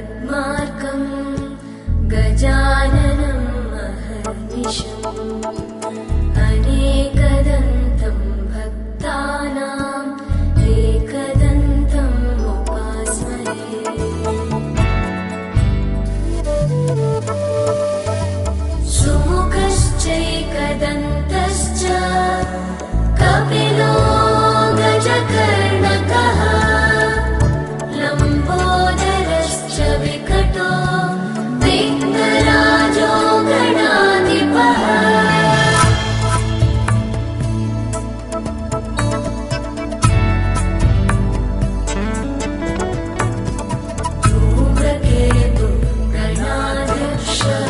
पद्मार्कं गजाननं महर्निशम् अनेकदन्तं भक्तानाम् एकदन्तम् उपास्महे। सुमुखश्चैकदन्तश्च कपिलो गजकर्णकः लम्बोदरश्च विकटो विघ्नराजो गणाधिपः। धूम्रकेतु गणाध्यक्षः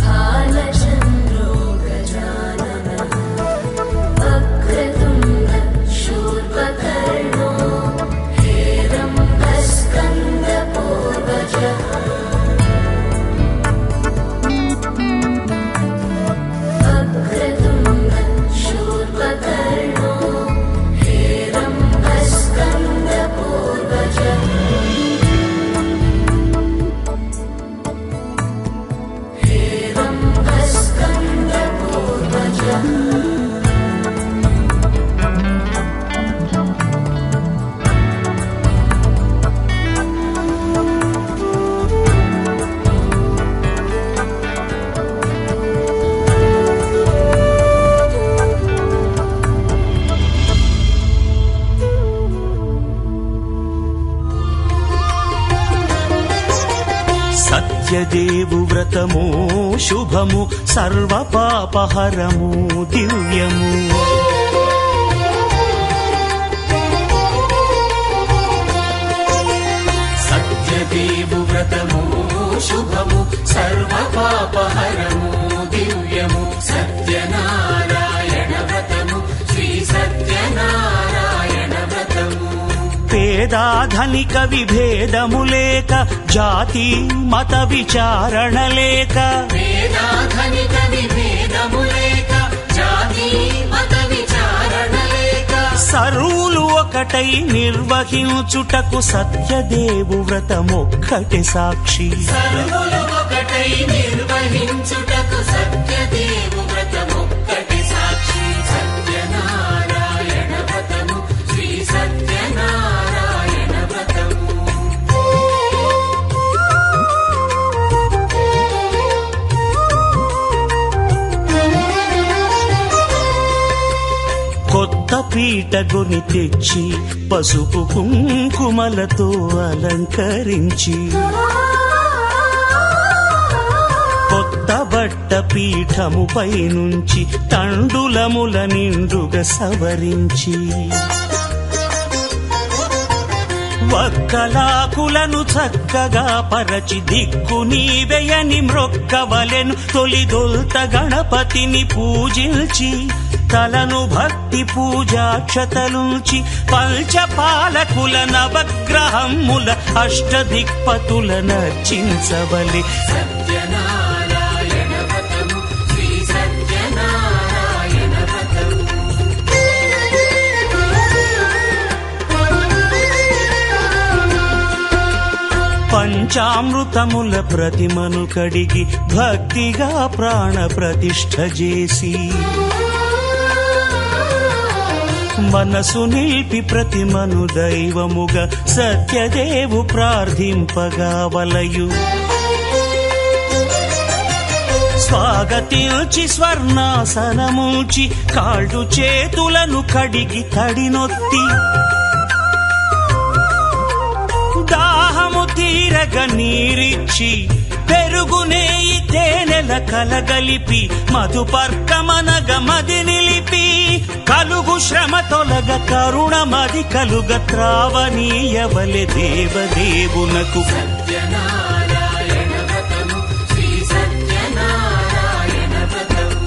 भालचन्द्रो गजाननः वक्रतुण्ड शूर्पकर्णो हेरम्बस्कन्दपूर्वजः। वक्रतुण्ड शूर्पकर्णो हेरम्बस्कन्दपूर्वजः। हेरम्बस्कन्दपूर्वजः। సత్యదేవు వ్రతము శుభము సర్వపాపహరము దివ్యము. సత్యదేవు వ్రతము శుభము సర్వపాపహరము దివ్యము. సత్యనారాయణ వ్రతము శ్రీ సత్యనారాయణ వ్రతము. పేదాధనిక విభేదము లేక జాతి మత విచారణ లేక. వేదాధనిక విభేదము లేక జాతి మత విచారణ లేక. సర్వులు ఒకటై నిర్వహించుటకు సత్యదేవు వ్రతమొక్కటి సాక్షి. సర్వులు ఒకటై నిర్వహించుటకు సత్యదేవు వ్రతమొక్కటి సాక్షి. సత్యనారాయణ వ్రతము శ్రీ సత్యనారాయణ వ్రతము. కొత్త పీటగొని తెచ్చి పసుపు కుంకుమలతో అలంకరించి. కొత్త బట్ట పీఠముపై నుంచి తండులముల నిండుగా సవరించి. వక్కలాకులను చక్కగా పరచి దిక్కు నీవెయని మ్రొక్కవలెను. తొలిదొల్త గణపతిని పూజించి తలను భక్తి పూజాక్షతలుంచి పంచపాలకుల నవగ్రహముల అష్టదిక్పతుల నర్చించవలె. సత్యనారాయణ వ్రతము శ్రీ సత్యనారాయణ వ్రతము. పంచామృతముల ప్రతిమను కడిగి భక్తిగా ప్రాణ ప్రతిష్ఠ చేసి. మనసు నిలిపి ప్రతిమను దైవముగా సత్యదేవు ప్రార్థింపగా వలయు. స్వాగతించి స్వర్ణాసనముంచి కాళ్ళు చేతులను కడిగి తడినొత్తి. దాహము తీరగ నీరిచ్చి పెరుగునేయి తేనెల కలగలిపి మధుపర్కమనగ మది నిలిపి. కలుగు శ్రమ తొలగ కరుణ మది కలుగ త్రావనీయవలె దేవదేవునకు. సత్యనారాయణ వ్రతము శ్రీ సత్యనారాయణ వ్రతము.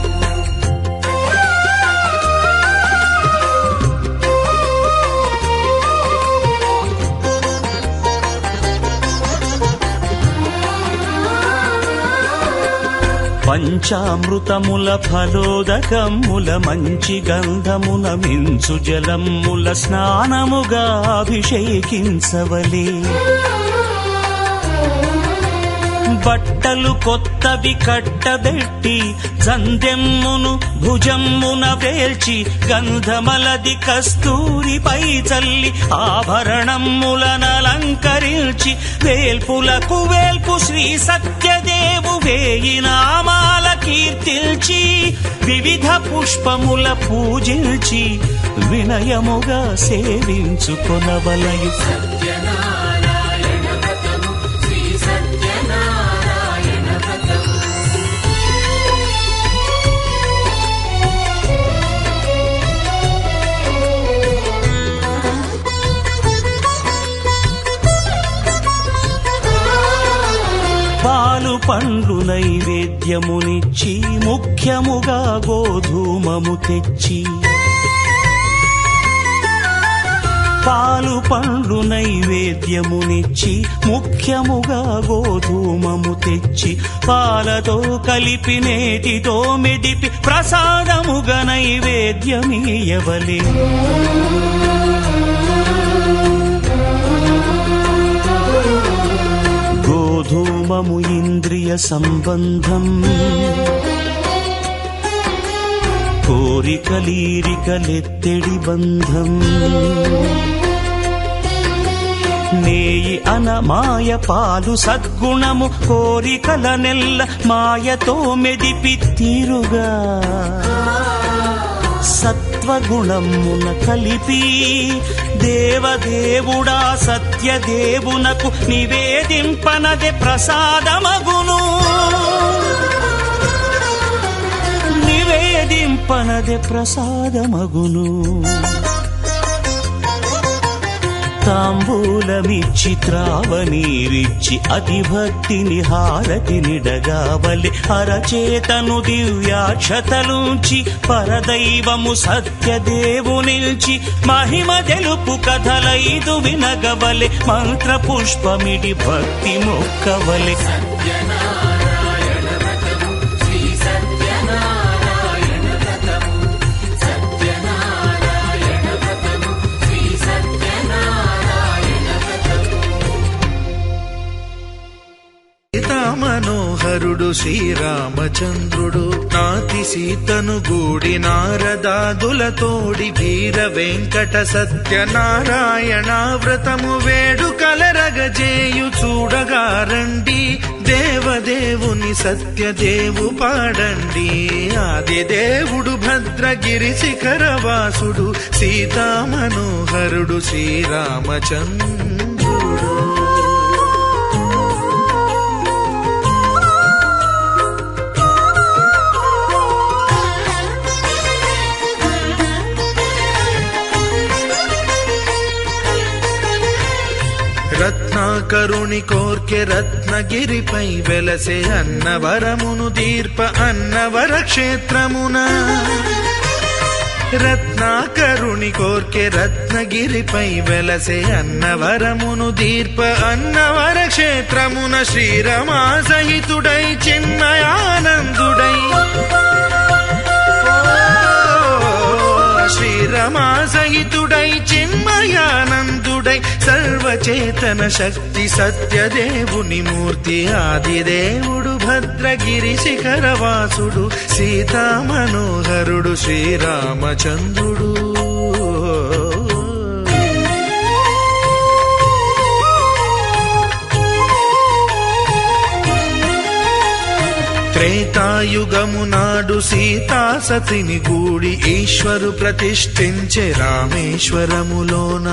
పంచామృతముల ఫలోదకముల మంచి గంధమున మించు జలముల స్నానముగా అభిషేకించవలే. బట్టలు కొత్తవి కట్టబెట్టి జందెమ్మును భుజమ్మున వేల్చి గంధమలది కస్తూరిపై చల్లి ఆభరణములనలంకరించి వేల్పులకు వేల్పు శ్రీ సత్యదేవు వేయి నామాల కీర్తిల్చి వివిధ పుష్పముల పూజించి వినయముగా సేవించుకొనవలయు. సత్యనారాయణ వ్రతము శ్రీ సత్యనారాయణ వ్రతము. పాలు పండ్లు నైవేద్యమునిచ్చి ముఖ్యముగా గోధూమము తెచ్చి పాలు పండ్లు నైవేద్యమునిచ్చి ముఖ్యముగా గోధూమము తెచ్చి పాలతో కలిపి నేతితో మెదిపి ప్రసాదముగా నైవేద్యమీయవలే. గోధూమము ఇంద్రియ సంబంధం కోరికలీరికలెత్తెడి బంధం నేయి అనమాయ పాలు సద్గుణము కోరికల నెల్ల మాయతో మెదిపి తీరుగా సత్వగుణమున కలిపి దేవదేవుడా సత్యదేవునకు నివేదింపనదే ప్రసాదమగును. నివేదింపనదే ప్రసాదమగును. తాంబూలమిచ్చి త్రావనీరిచ్చి అతిభక్తిని హారతినిడగావలి అరచేతను దివ్యాక్షతలుంచి పరదైవము సత్యదేవునిల్చి మహిమ తెలుపు కథలైదు వినగవలె మంత్ర పుష్పమిడి భక్తి మొక్కవలె. సత్యనారాయణ వ్రతము శ్రీ సత్యనారాయణ వ్రతము. సత్యనారాయణ వ్రతము శ్రీ సత్యనారాయణ వ్రతము. సీతామనోహరుడు శ్రీరామచంద్రుడు నాతి సీతను గూడి నారదాదులతోడి వీర వెంకట సత్యనారాయణ వ్రతము వేడుకలరగజేయు చూడగా రండి దేవదేవుని సత్యదేవు పాడండి. ఆదిదేవుడు భద్రగిరి శిఖరవాసుడు సీతామనోహరుడు శ్రీరామచంద్రుడు. రత్నాకరుని కోర్కె రత్నగిరిపై వెలసే అన్నవరమును దీర్ప అన్నవర క్షేత్రమున. రత్నాకరుని కోర్కె రత్నగిరిపై వెలసే అన్నవరమును దీర్ప అన్నవర క్షేత్రమున శ్రీరమా సహితుడై చిన్మయానందుడై శ్రీరమా సహితుడై చిన్మయానందుడై సర్వచేతన శక్తి సత్యదేవుని మూర్తి ఆదిదేవుడు భద్రగిరి శిఖరవాసుడు సీతామనోహరుడు శ్రీరామచంద్రుడు. త్రేతాయుగము నాడు సీతాసతిని గూడి ఈశ్వరు ప్రతిష్ఠించే రామేశ్వరములోన.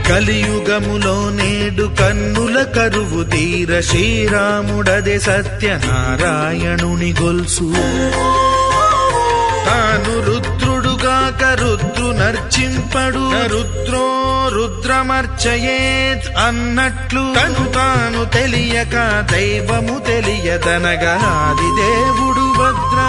కలియుగములో నేడు కన్నుల కరువు తీర శ్రీరాముడదే సత్యనారాయణుని గొల్సు. తాను రుద్రుడుగాక రుద్రు నర్చింపడు రుద్రో రుద్రమర్చయేత్ అన్నట్లు తను తాను తెలియక దైవము తెలియదనగా ఆదిదేవుడు భద్రా.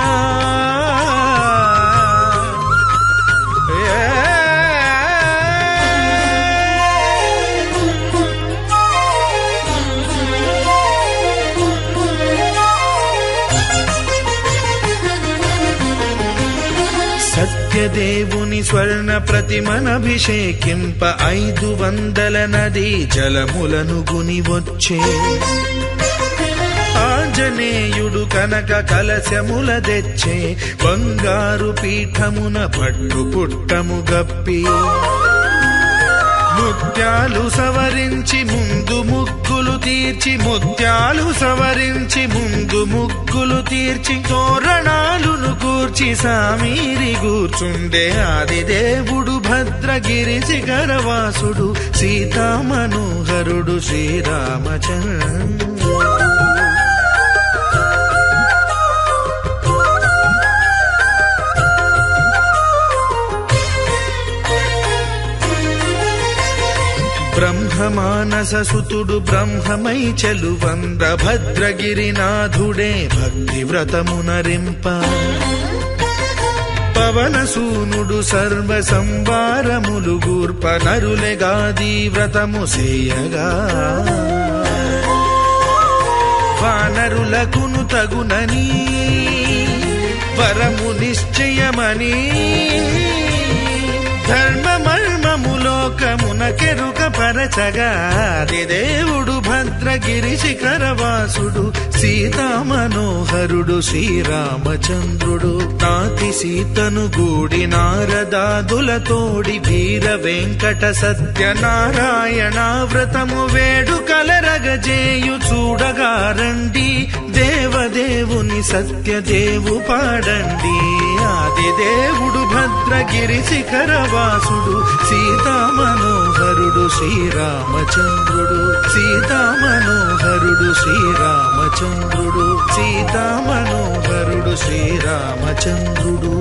సూర్యదేవుని స్వర్ణ ప్రతిమనభిషేకింప 500 నదీ జలములను గుని వచ్చే ఆంజనేయుడు కనక కలశముల తెచ్చే బంగారు పీఠమున పట్టు పుట్టము గప్పి ముత్యాలు సవరించి ముందు ముగ్గులు తీర్చి ముత్యాలు సవరించి ముందు ముగ్గులు తీర్చి తోరణాలును కూర్చి సామీరి కూర్చుండే ఆదిదేవుడు భద్రగిరి శిఖరవాసుడు సీతామనోహరుడు శ్రీరామచంద్రుడు. బ్రహ్మమానస సుతుడు బ్రహ్మమై చెలువంద భద్రగిరినాథుడే భక్తి వ్రతమునరింప పవన సూనుడు సర్వ సంవారములు గూర్ప నరులెగాది వ్రతము సేయగా వానరులకును తగునని వరము నిశ్చయమని ధర్మమర్మములోకమున కెరుక పరచగా దేవుడు భద్రగిరి శిఖరవాసుడు సీతామనోహరుడు శ్రీరామచంద్రుడు. నాతి సీతను గూడి నారదాదులతోడి వీర వెంకట సత్యనారాయణ వ్రతము వేడుకలరగజేయు చూడగా రండి దేవదేవుని సత్యదేవు పాడండి. ఆదిదేవుడు భద్రగిరి శిఖరవాసుడు సీతామనోహరుడు శ్రీరామచంద్రుడు. సీతామనోహరుడు శ్రీరామచంద్రుడు. సీతామనోహరుడు శ్రీరామచంద్రుడు.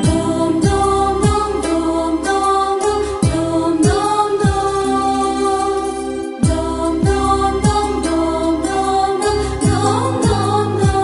Dum dum dum dum dum dum dum dum dum dum dum dum dum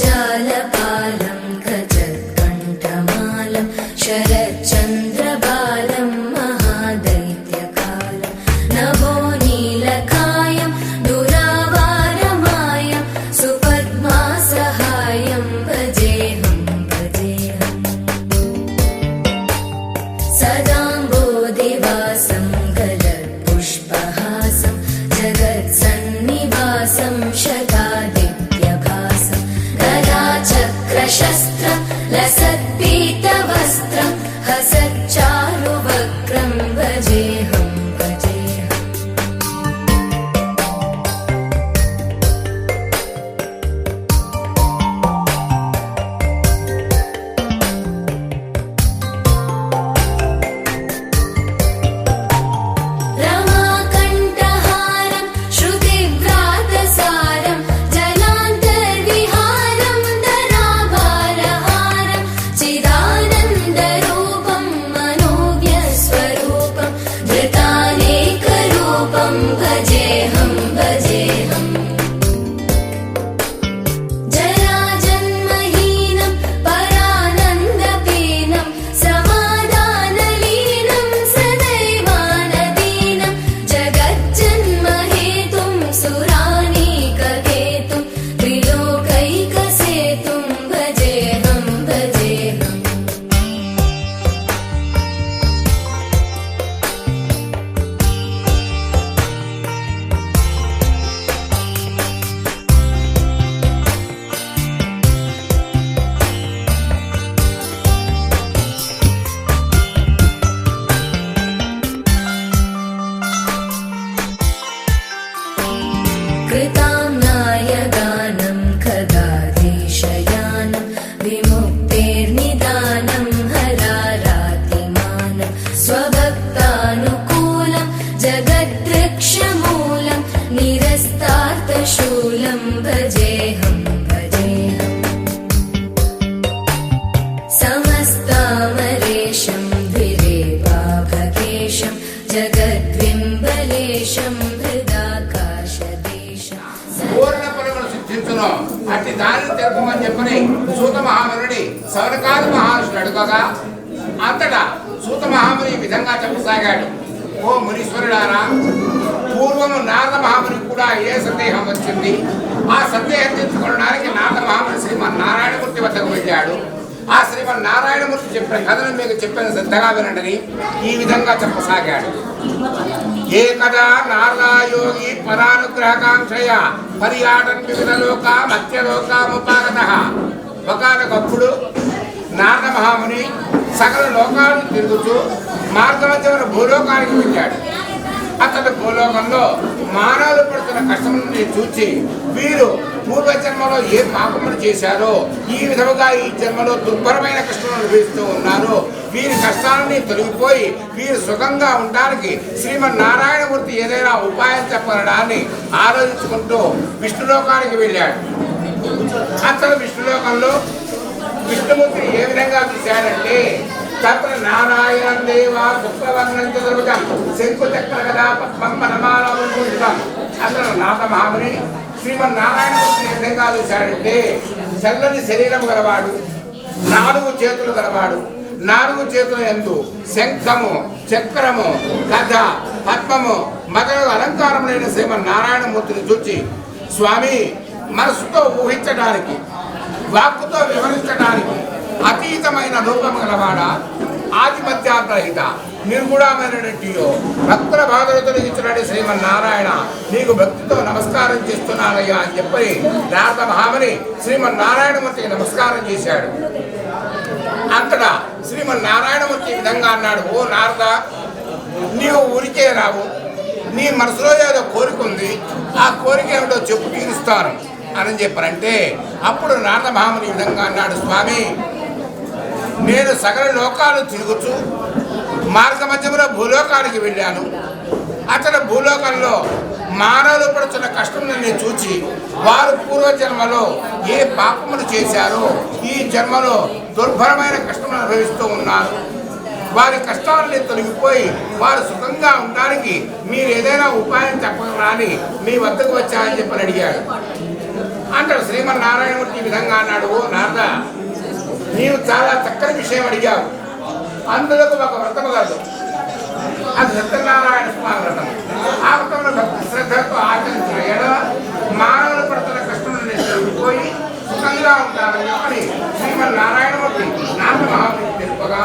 जगज्जालपालं गजत्कण्ठमालं शरच्चन्द्रबालं महादैत्यकालं नभोनीलकायं दुरावारमायं सुपद्मासहायं भजेऽहं भजेऽहम् सदाम्बोधिवासं गलत्पुष्पहासं जगत्सन्निवासं शतादित्यभासं गदाचक्रशस्त्रं लसत्पीतवस्त्रं हसच्चारुवक्त्रं भजेऽहं भजेऽहम् रमाकण्ठहारं श्रुतिव्रातसारं जलान्तर्विहारं धराभारहारं चिदानन्दरूपं मनोज्ञस्वरूपं धृतानेकरूपं भजेऽहं भजेऽहम् जरा తద్వింబలేశం హృదాకాశదేశం పూర్ణ పరమను సిద్ధించును అట్టి దారిని తెలుపమని చెప్పని సూత మహామునుడి సౌనకాది మహర్షులు అడుగగా అంతటా సూత మహాముని ఈ విధంగా చెప్పసాగాడు. ఓ మునీశ్వరుడారా, పూర్వము నారద మహాముని కూడా ఏ సందేహం వచ్చింది? ఆ సందేహం తెచ్చుకోవడానికి నారద మహాముని శ్రీమన్నారాయణమూర్తి వద్దకు వెళ్ళాడు. ఆ శ్రీమన్నారాయణమూర్తి చెప్పిన కథను మీకు చెప్పిన శ్రద్ధగా వినండి. ఈ విధంగా చెప్పసాగాడు. ఏకదా నారదాయోగి పరానుగ్రహకాంక్షయ పర్యాటన్ వివిధ లోక మత్స్యలోకముపాగత. ఒకనొకప్పుడు నారద మహాముని సకల లోకాలను తిరుగుతూ మార్గమధ్యమైన భూలోకానికి వెళ్ళాడు. అతడు భూలోకంలో మానవులు పడుతున్న కష్టములను చూచి వీరు పూర్వజన్మలో ఏ పాపములు చేశారో ఈ విధముగా ఈ జన్మలో దుర్భరమైన కష్టములు అనుభవిస్తూ ఉన్నారు. వీరి కష్టాలని తొలగిపోయి వీరు సుఖంగా ఉండడానికి శ్రీమన్నారాయణమూర్తి ఏదైనా ఉపాయం చెప్పనడాన్ని ఆలోచించుకుంటూ విష్ణులోకానికి వెళ్ళాడు. అతడు విష్ణులోకంలో విష్ణుమూర్తిని ఏ విధంగా చూశాడంటే తత్ర నారాయణ దేవ శుక్రవర్ణం చతుర్భుజం శంకు చక్ర కదా పద్మం పరమాణం. అతను నాథ మహాముని శ్రీమన్నారాయణమూర్తిని ఏ విధంగా చూశాడంటే చల్లని శరీరం గలవాడు, 4 చేతులు గలవాడు, 4 చేతుల యందు శంఖము చక్రము గద పద్మము మొదలగు అలంకారములైన శ్రీమన్నారాయణమూర్తిని చూచి స్వామి మనసుతో ఊహించడానికి వాక్కుతో వివరించడానికి అతీతమైన రూపం గలవాడా, ఆధిపత్యాగ్రహిత నిర్గుణమైనటువంటియో భక్తుల బాధలు తొలగించినట్టు శ్రీమన్నారాయణ నీకు భక్తితో నమస్కారం చేస్తున్నానయ్యా అని చెప్పి నారద మహాముని శ్రీమన్నారాయణమూర్తికి నమస్కారం చేశాడు. అంతటా శ్రీమన్నారాయణమూర్తి ఈ విధంగా అన్నాడు. ఓ నారద, నీవు ఊరికే రావు, నీ మనసులో ఏదో కోరిక ఉంది, ఆ కోరిక ఏమిటో చెప్పు తీరుస్తాను అని చెప్పారంటే అప్పుడు నారద మహాముని ఈ విధంగా అన్నాడు. స్వామి, నేను సకల లోకాలు తిరుగుతూ మార్గ మధ్యములో భూలోకానికి వెళ్ళాను. అతడు భూలోకంలో మానవులు పడుతున్న కష్టములని చూచి వారు పూర్వజన్మలో ఏ పాపములు చేశారో ఈ జన్మలో దుర్భరమైన కష్టములు అనుభవిస్తూ ఉన్నారు. వారి కష్టాలని తొలగిపోయి వారు సుఖంగా ఉండడానికి మీరు ఏదైనా ఉపాయం చెప్పగలరా అని మీ వద్దకు వచ్చాయని చెప్పని అడిగాడు. అంటాడు శ్రీమన్నారాయణమూర్తి ఈ విధంగా అన్నాడు. ఓ నారద, నీవు చాలా చక్కని విషయం అడిగావు. అందులో ఒక వ్రతము కాదు, అది సత్యనారాయణ స్వామి వ్రతం. ఆ వ్రతంలో భక్తి శ్రద్ధతో ఆచరించిన ఎడల మానవులు పడుతున్న కష్టములను తొలగిపోయి సుఖంగా ఉంటారని చెప్పని శ్రీమన్నారాయణమూర్తి నారద మహాముని తెలుపగా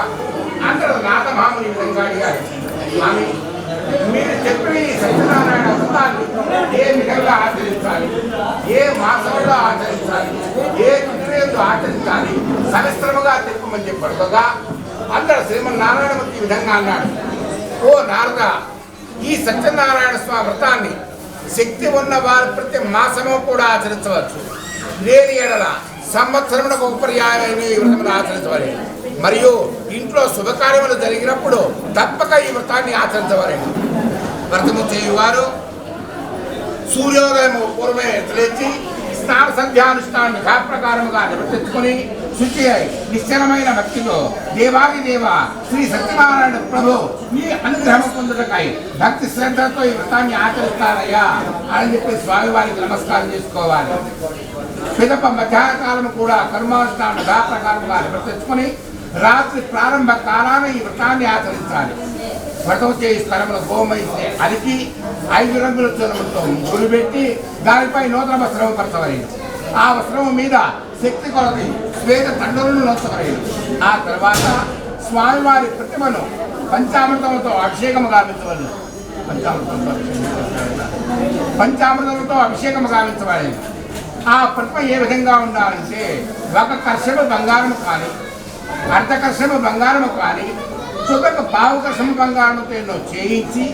అంటాడు. నారద మహాముని ఈ విధంగా అడిగాడు. స్వామి, మీరు చెప్పిన ఈ సత్యనారాయణ వ్రతాన్ని ఏ విధంగా ఆచరించాలి, ఏ మాసంలో ఆచరించాలి, ఏ తిథిలో ఆచరించాలి సవిస్తరముగా తెలుపమని చెప్పడుగా అందరు శ్రీమన్నారాయణమూర్తి ఈ విధంగా అన్నాడు. ఓ నారద, ఈ సత్యనారాయణ స్వామి వ్రతాన్ని శక్తి ఉన్న వారు ప్రతి మాసము కూడా ఆచరించవచ్చు. లేని ఎడల సంవత్సరములకు ఒక పర్యాయమైన ఈ వ్రతమును ఆచరించవాలి. మరియు ఇంట్లో శుభకార్యములు జరిగినప్పుడు తప్పక ఈ వ్రతాన్ని ఆచరించవాలి. వ్రతము చేయువారు సూర్యోదయం పూర్వమే లేచి స్నాన సంధ్యానుష్ఠానాన్ని యథాప్రకారముగా నిర్వర్తించుకుని శుచి అయి నిశ్చలమైన భక్తితో దేవాది దేవ శ్రీ సత్యనారాయణ ప్రభు నీ అనుగ్రహం పొందుటకై భక్తి శ్రద్ధతో ఈ వ్రతాన్ని ఆచరిస్తారయ్యా అని చెప్పి స్వామివారికి నమస్కారం చేసుకోవాలి. పిదప మధ్యాహ్న కాలం కూడా కర్మానుష్ఠానం యథాప్రకారముగా నిర్వర్తించుకుని రాత్రి ప్రారంభ కాలాన ఈ వ్రతాన్ని ఆచరించాలి. వ్రతం చేయి స్థలంలో గోమయిస్తే అలికి 5 రంగుల చూర్ణంతో ముగ్గులు పెట్టి దానిపై నూతన వస్త్రము పరచవలేదు. ఆ వస్త్రము మీద శక్తి కొలది శ్వేత తండ్రులను నొచ్చవలేదు. ఆ తర్వాత స్వామివారి ప్రతిమను పంచామృతంతో అభిషేకము గావించవలేదు. పంచామృతంతో అభిషేకము గావించవలేదు. ఆ ప్రతిమ ఏ విధంగా ఉండాలంటే ఒక కర్షము బంగారము కానీ, అర్ధకర్షము బంగారము కానీ, చుట్టకు పావు కర్షము బంగారముతో ఎన్నో చేయించి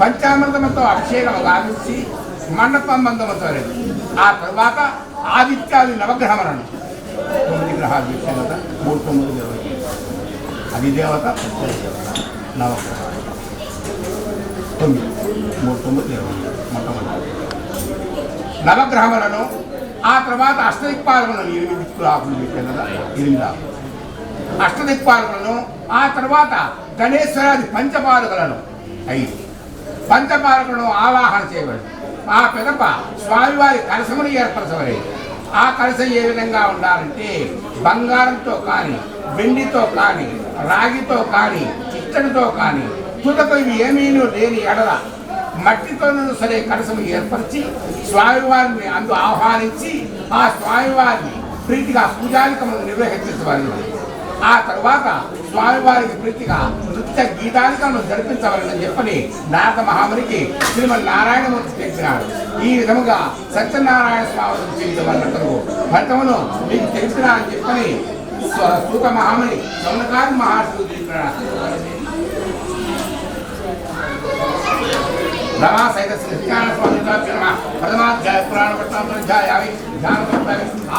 పంచామృతముతో అభిషేకము గావించి మండపం బంధముతో ఆ తర్వాత ఆదిత్యాది నవగ్రహములను 9 గ్రహాలు విషయం కదా 3 9 దేవత అది దేవత నవగ్రహాలు 9 3 9 దేవత మొట్టమొదటి నవగ్రహములను ఆ తర్వాత అష్టదిక్పాలకులను 8 దిక్కులు ఆకులు పెట్టాను కదా 8 ఆకులు అష్టదిక్పాలకులను ఆ తర్వాత గణేశ్వరాది పంచపాలకులను 5 పంచపాలకులను ఆవాహన చేయబడింది. ఆ పిదప స్వామివారి కలశమును ఏర్పరచబడింది. ఆ కలశం ఏ విధంగా ఉండాలంటే బంగారంతో కానీ, వెండితో కానీ, రాగితో కానీ, ఇత్తడితో కానీ, తుదకు ఇవి ఏమీనూ లేని ఎడల మట్టితోనూ సరే కలశము ఏర్పరిచి స్వామివారిని అందు ఆహ్వానించి ఆ స్వామివారిని ప్రీతిగా పూజాలికమును నిర్వహించవలెను. ఆ తర్వాత స్వామివారికి ప్రీతిగా నృత్య గీతాలికలను జరిపించవలెనని చెప్పని నారద మహామునికి శ్రీమన్ నారాయణమూర్తి తెలిపినాడు. ఈ విధముగా సత్యనారాయణ స్వామి చేయవలనతను ఫలితమును మీకు తెలిపినా అని చెప్పని సూత మహాముని సౌనకాది మహర్షులు తెలిపినాడు. రమా సహిత శ్రీకాణ స్వామి ప్రథమాధ్యాయ పురాణ పట్టాధ్యాయావి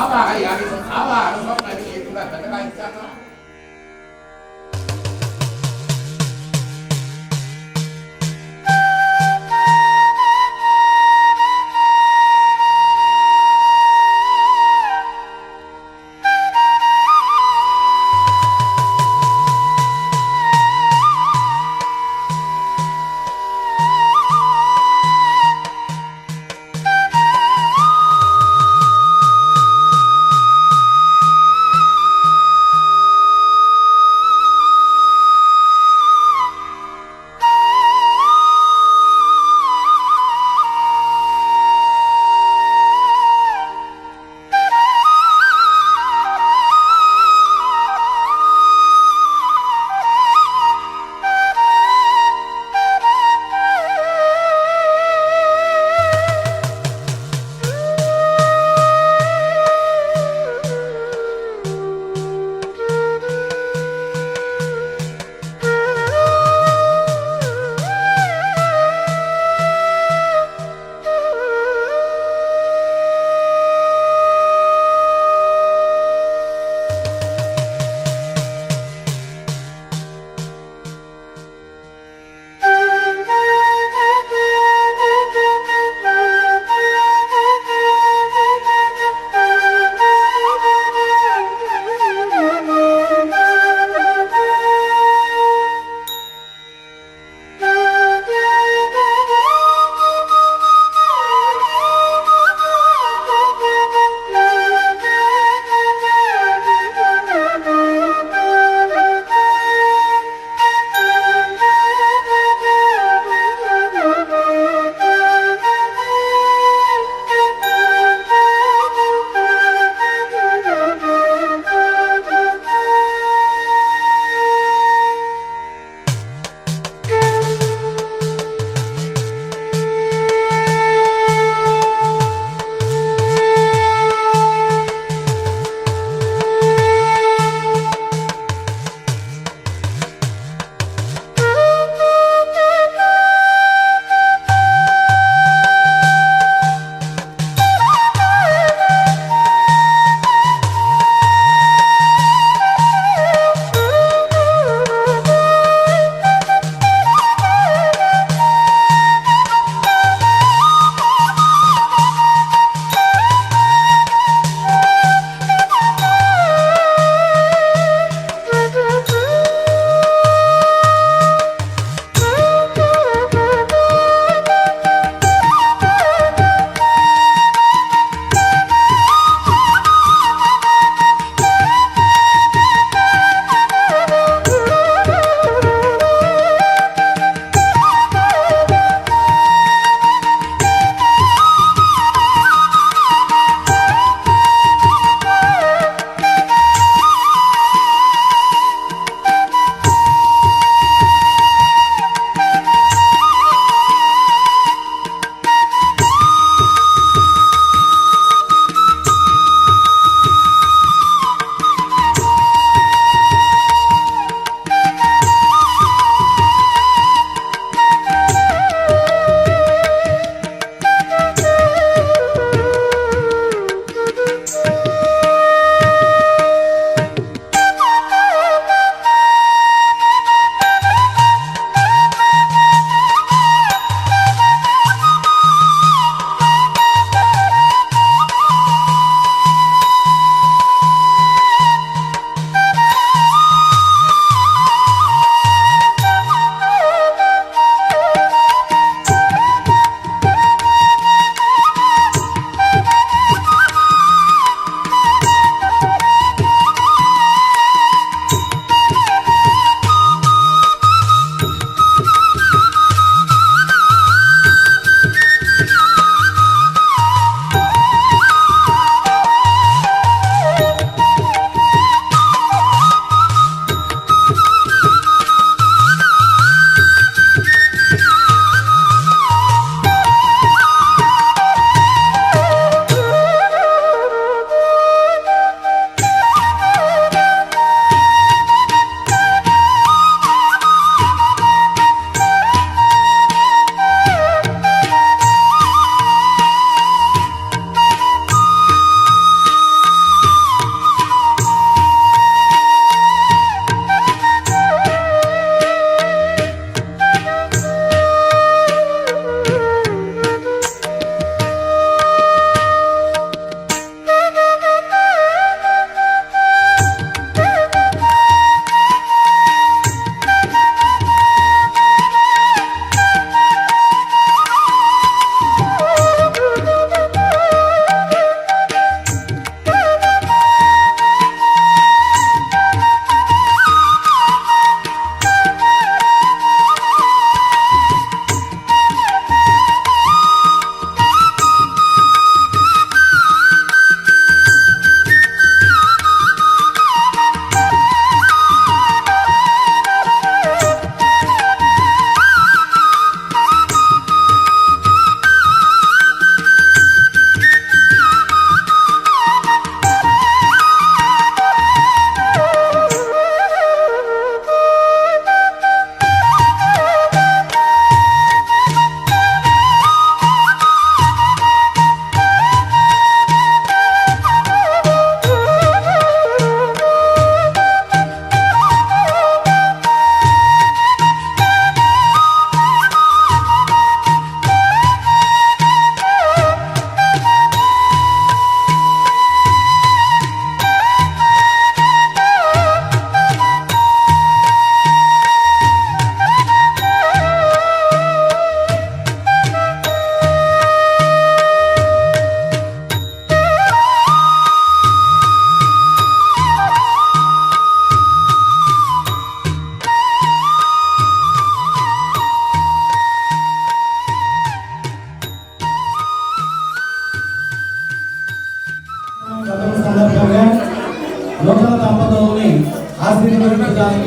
ఆవాహయామి ఆవాహన పెద్దగా ఇచ్చాను.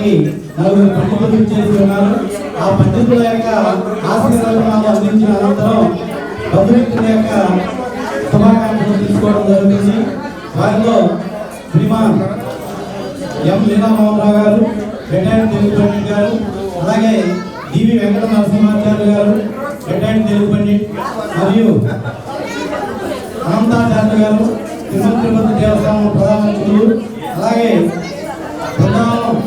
మనకి నలుగురు పండితులు చేసి ఉన్నారు. ఆ పండితుల యొక్క ఆశీర్వాదాలు అందించిన అనంతరం భద్రవ్యక్తుల యొక్క శుభాకాంక్షలు తీసుకోవడం జరుగుతుంది. వారిలో శ్రీమాన్ ఎం లీలామోహన్ గారు, రిటైర్డ్ తెలుగు పండిట్ గారు, అలాగే డివి వెంకట నరసింహాచార్య గారు, రిటైర్డ్ తెలుగు పండిట్, మరియు అనంతాచార్య గారు, తిరుపతి దేవస్థానం ప్రధానమంత్రులు, అలాగే బృందావనం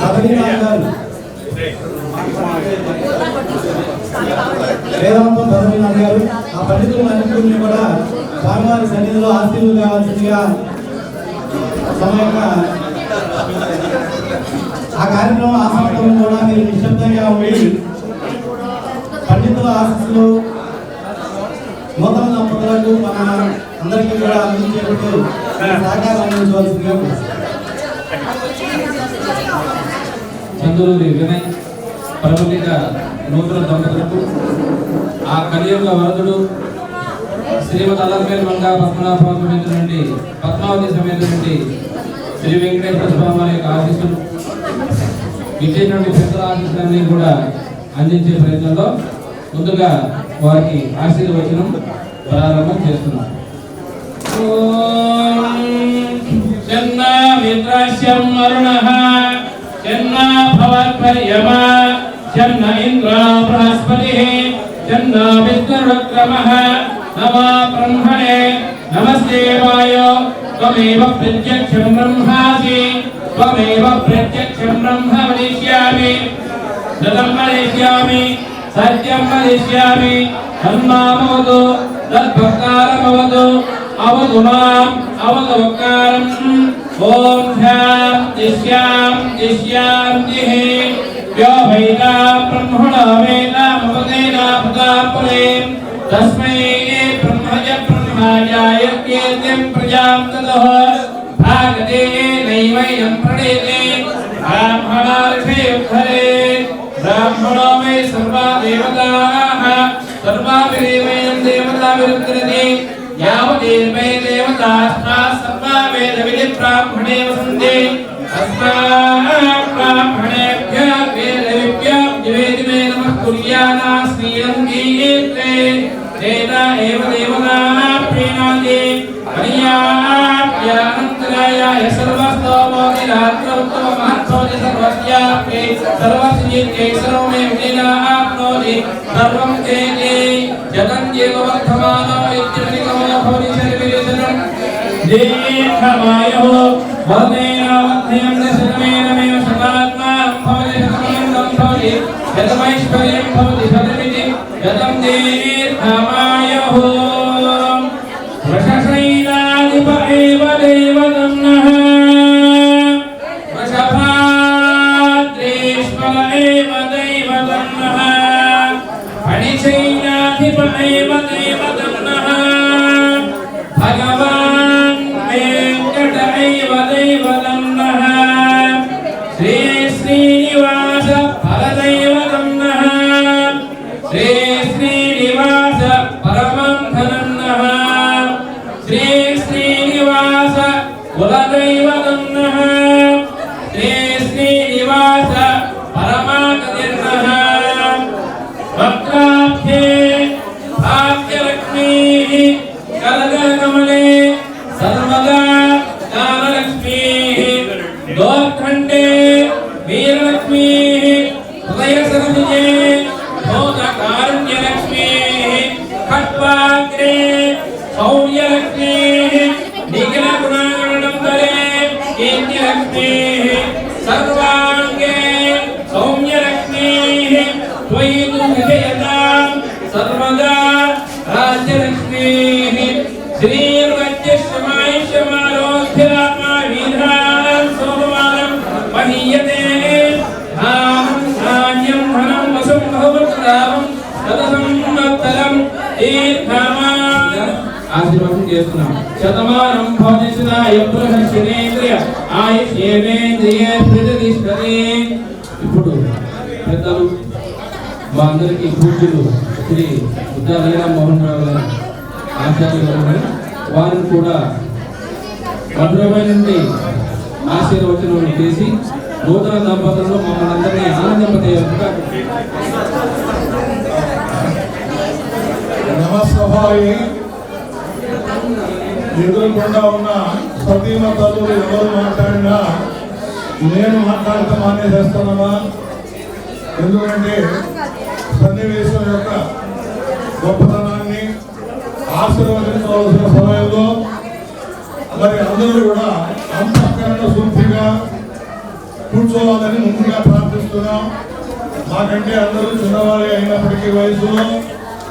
బద్రీనాథ్ గారు, వేదాంతం బద్రీనాథ్ గారు, ఆ పండితులందరినీ కూడా స్వామివారి సన్నిధిలో ఆశీర్వాదం కావాల్సిందిగా ఆ కార్యక్రమం ఆసక్తులు కూడా మీరు నిశ్శబ్దంగా ఉండి పండితుల ఆశీస్సులు నూతన దంపతులకు మన అందరికీ కూడా అందించేటట్టు సహకారం అందించవలసిందిగా చంద్రూరి వినయ్ ప్రముఖ నూతన దంపతులకు ఆ కలియుగ వరదుడు శ్రీమద్ అల్లర్పేట మంగా పద్మనాభ సమేత నుండి పద్మావతి సమేత నుండి శ్రీ వెంకటేశ్వర స్వామి వారి యొక్క ఆశీస్సులు విజయ నుండి పెద్దల ఆశీస్సులన్నీ కూడా అందించే ప్రయత్నంలో ముందుగా వారికి ఆశీర్వచనం ప్రారంభం చేస్తున్నాం. చన్నా మిత్రాస్యం వరుణః చన్నా భవత్పర్యమా చన్న ఇంద్రా బృహస్పతిః చన్నా విష్ణురుక్రమః నమో బ్రహ్మణే నమస్తే వాయో త్వమేవ ప్రత్యక్షం బ్రహ్మాసి త్వమేవ ప్రత్యక్షం బ్రహ్మ వదిష్యామి సతం వదిష్యామి సత్యం వదిష్యామి తన్మామవతు తద్భక్తారమవతు అవతు మాం అవతు వక్కారం ఓం శాంతి శాంతి శాంతిః యో వైదా బ్రహ్మణో వేదామవదేనా పదాపురే తస్మై బ్రహ్మజ బ్రహ్మాయ కీర్తిం ప్రజాం తతః భాగదే నైవయం ప్రణేతే బ్రాహ్మణార్షే ఉద్ధరే బ్రాహ్మణో మే సర్వా దేవతాః సర్వాభిరేవయం దేవతా విరుద్ధరతి యావదేవై దేవతాః సర్వా వేద విధి బ్రాహ్మణే వసంతే అస్మాత్ బ్రాహ్మణేభ్యః వేదవిభ్యః దివేదిమే నమః కుర్యానా శ్రీయం గీయతే తేనా ఏవ దేవతాః ప్రీణాతి అనియాప్యానంతరాయ సర్వస్తోమోదిరాత్రోత్తమ మహత్సోది సర్వస్యాపి సర్వస్యైతే సర్వమే విలీనాప్నోతి సర్వం చేతి జగన్ జీవవర్ధమానో ఇత్యనిగమో భవతి శరీరం దీర్ఘమాయో వదేనావధ్యం దశమేనమేవ శతాత్మా భవతి శతమేనం భవతి శతమైశ్వర్యం భవతి శతమితి శతం దీర్ఘమాయో వృషశైలాధిప ఏవ దేవతన్నః వృషభాద్రీశ్వర ఏవ దైవతన్నః ఫణిశైలాధిప ఏవ దేవతన్నః భగవాన్ వెంకట ఏవ దైవతన్నః శ్రీ శ్రీనివాస పరదైవతన్నః శ్రీ శ్రీనివాస పరమంధనన్నః శ్రీ శ్రీనివాస కులదైవతన్నః శ్రీ శ్రీనివాస పరమాగతిర్నః వక్రాభ్యే భాగ్యలక్ష్మీః కరకమలే సర్వదా జ్ఞానలక్ష్మీః దోర్ఖండే వీరలక్ష్మీః హృదయసరసిజే భూతకారుణ్యలక్ష్మీః ఖట్వాగ్రే శౌర్యలక్ష్మీః నిఖిలగుణానందరే కీర్తిలక్ష్మీః సర్వాంగే సౌమ్యలక్ష్మీః త్వయి తు విజయతాం సర్వదా రాజ్యలక్ష్మీః శ్రీర్వజ్యశ్రమాయుష్యమారోగ్యరాత్మా వీధాం సోమవారం మహీయతే ధామం ధాన్యం ధనం వశం బహువత్సరామం శతసంవత్సరం దీర్ఘమాన్ ఆశీర్వాదం చేస్తున్నాం. శతమానం భవతిష్ఠాయ బృహస్పతేంద్రియ ఆయుష్యేంద్రియే ప్రతిష్టతే. ఇప్పుడు పెద్దలు మా అందరికీ పూజ్యులు శ్రీ ఉద్దాలీలా మోహన్ రావు గారు ఆచార్య గారు వారిని కూడా మధురమైన నుండి ఆశీర్వచనం చేసి నూతన దంపతులను మమ్మల్ని అందరినీ ఆనందింపజేయగా నమస్సభాయి ఎదురుకుండా ఉన్న సతీమ తల్లులు ఎవరు మాట్లాడినా నేను మాట్లాడటం మానేసేస్తున్నామా? ఎందుకంటే సన్నివేశం యొక్క గొప్పతనాన్ని ఆశీర్వదించవలసిన సమయంలో మరి అందరూ కూడా అంతఃకరణ శుద్ధిగా కూర్చోవాలని ముందుగా ప్రార్థిస్తున్నాం. మాకంటే అందరూ చిన్నవాళ్ళే అయినప్పటికీ వయసులో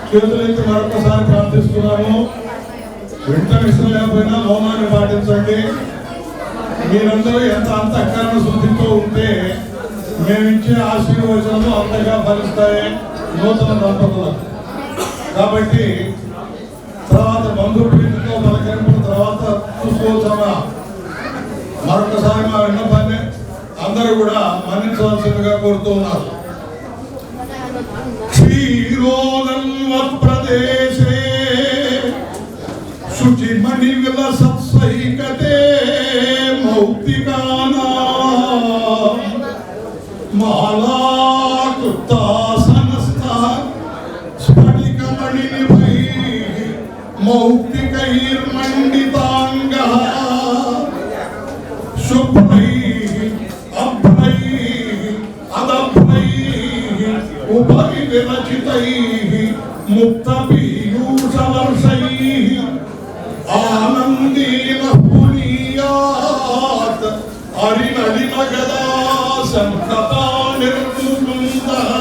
చేతులెత్తి మరొకసారి ప్రార్థిస్తున్నాము. వెంటనే ఇష్టం లేకపోయినా మౌనాన్ని పాటించండి. మీరందరూ ఎంత అంతఃకరణ శుద్ధితో ఉంటే మేమిచ్చే ఆశీర్వచనలు అంతగా ఫలిస్తాయి నూతన దంపతులకు. కాబట్టి తర్వాత బంధుప్రీతితో పలకరింపుల తర్వాత చూసుకోవచ్చా? మరొకసారి మా విన్నపాన్ని అందరూ కూడా మన్నించవలసిందిగా కోరుతున్నారు. క్షీరోదన్వత్ప్రదేశే శుచిమణి విలసత్సైకతే మౌక్తికానా మాలాకృతాసనస్థ స్ఫటికమణినిభైః మౌక్తికైర్మండితాంగః శుభ్రైః అభ్రైః అదభ్రైః ఉభయ విరచితైః ముక్తపీయూషవర్షైః ఆనందేన పునీయాత్ హరినలిన గదా సంతతా నిర్ముకుందః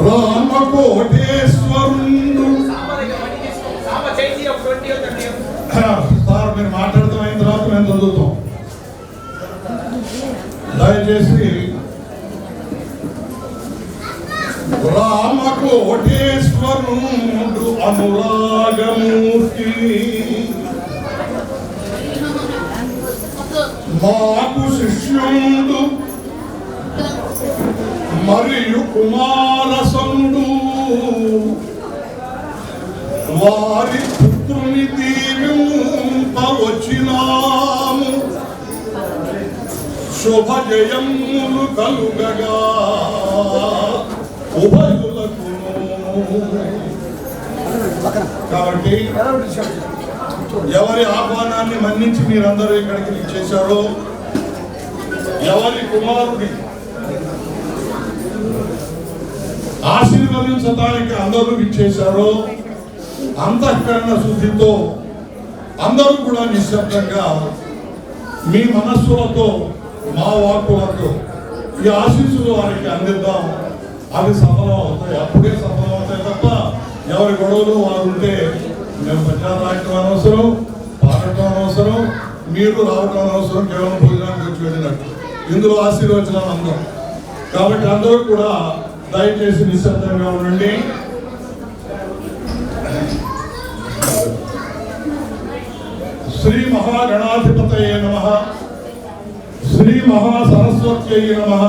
రామకోటేశ్వరుండు. సార్ మీరు మాట్లాడతాం అయిన తర్వాత మేము చదువుతాం. దయచేసి రామకోటేశ్వరుండు అనురాగమూర్తి మాకు శిష్యుండు మరియు కుమారసండు వారి పుత్రుని దీవింపవచ్చినాము. శుభజయములు కలుగగా ఉభయులకు. కాబట్టి ఎవరి ఆహ్వానాన్ని మన్నించి మీరందరూ ఇక్కడికి చేశారో, ఎవరి కుమారుడి ఆశీర్వదించడానికి అందరూ ఇచ్చేశారో, అంతఃకరణ శుద్ధితో అందరూ కూడా నిశ్శబ్దంగా మీ మనస్సులతో మా వాక్కులతో ఈ ఆశీస్సులు వారికి అందిద్దాం. అవి సఫలం అవుతాయి. అప్పుడే సఫలం అవుతాయి తప్ప ఎవరి గొడవలు వారు ఉంటే మేము పద్యాలు రాయటం అనవసరం, పాడటం అనవసరం, మీరు రావటం అనవసరం. కేవలం భోజనానికి వచ్చి వెళ్ళినట్టు ఇందులో ఆశీర్వచనాలు అందరం. కాబట్టి అందరూ కూడా దయచేసి నిశ్శబ్దంగా ఉండండి. శ్రీ మహాగణాధిపతయే నమః, శ్రీ మహాసరస్వత్యై నమః,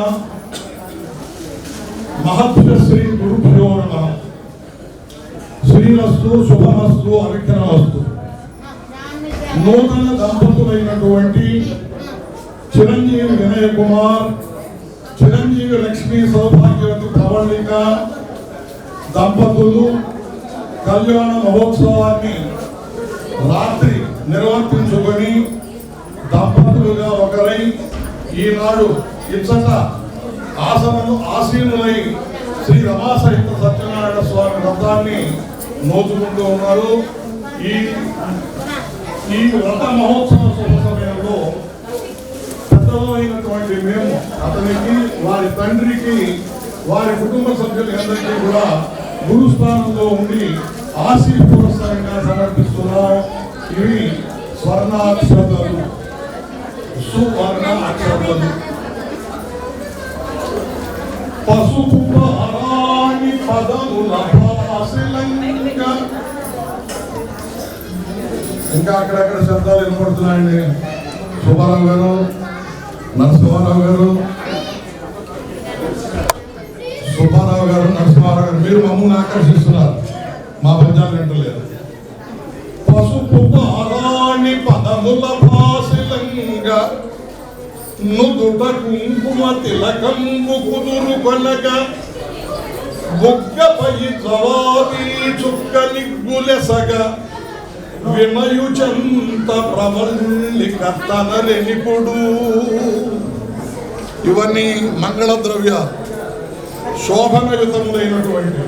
మహత్వ శ్రీ గురుభ్యో నమః. శ్రీరస్తు శుభమస్తు అవిఘ్నమస్తు. నూతన దంపతులైనటువంటి చిరంజీవి వినయ్ కుమార్, చిరంజీవి లక్ష్మీ సౌభాగ్యవతి ప్రవళిక దంపతులు కళ్యాణ మహోత్సవాన్ని రాత్రి నిర్వర్తించుకొని దంపతులుగా ఒకరై ఈనాడు ఇచ్చట ఆసీనులై శ్రీ రమాసహిత సత్యనారాయణ స్వామి వ్రతాన్ని నోచుకుంటూ ఉన్నారు. ఈ వ్రత మహోత్సవ శుభ సమయంలో పెద్దలైనటువంటి మేము అతనికి, వారి తండ్రికి, వారి కుటుంబ సభ్యులందరికీ కూడా గురుస్థానంలో ఉండి ఆశీర్వదనంగా సమర్పిస్తున్నాం. ఇవి స్వర్ణాక్షతలు, సువర్ణ అక్షతలు. పసుపు పారాణి పదముల భాసిలంక. ఇంకా అక్కడక్కడ శబ్దాలు వినపడుతున్నాయండి. సుబ్బారావు గారు, నరసింహారావు గారు, సుబ్బారావు గారు, నరసింహారావు గారు, మీరు మమ్మల్ని ఆకర్షిస్తున్నారు. మా పద్యాలు వింటలేదు. పసుపు పారాణి పద నుదుట కుంకుమ తిలకంబు కుదురు కొనక బొగ్గపై జవాబీ చుక్క నిగ్గులెసగ వినయుచంత ప్రవల్లి కర్తనరెనిపుడు. ఇవన్నీ మంగళ ద్రవ్యాలు, శోభనయుతములైనటువంటి,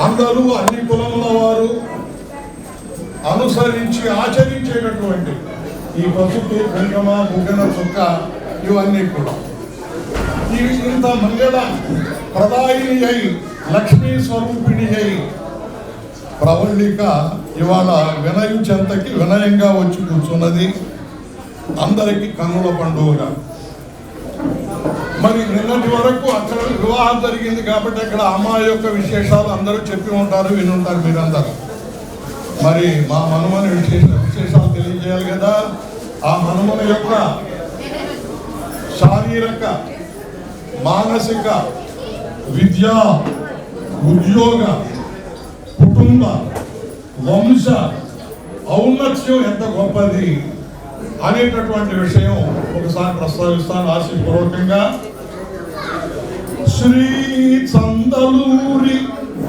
అందరూ అన్ని కులముల వారు అనుసరించి ఆచరించేటటువంటి ఈ పసుపు, కుంకుమ, బుగ్గన చుక్క ఇవన్నీ కూడా ఇవి ఇంత మంగళ ప్రదాయిని అయి, లక్ష్మీ స్వరూపిణి అయి ప్రవళిక ఇవాళ వినయు చెంతకి వినయంగా వచ్చి కూర్చున్నది. అందరికీ కన్నుల పండుగగా. మరి నిన్నటి వరకు అక్కడ వివాహం జరిగింది కాబట్టి అక్కడ అమ్మాయి యొక్క విశేషాలు అందరూ చెప్పి ఉంటారు, వినుంటారు మీరందరూ. మరి మా మనుమని విశేషాలు తెలియజేయాలి కదా. ఆ మనుమని యొక్క శారీరక, మానసిక, విద్యా, ఉద్యోగ, కుటుంబ, వంశ ఔన్నత్యం ఎంత గొప్పది అనేటటువంటి విషయం ఒకసారి ప్రస్తావిస్తాను ఆశీపూర్వకంగా. శ్రీ చందలూరి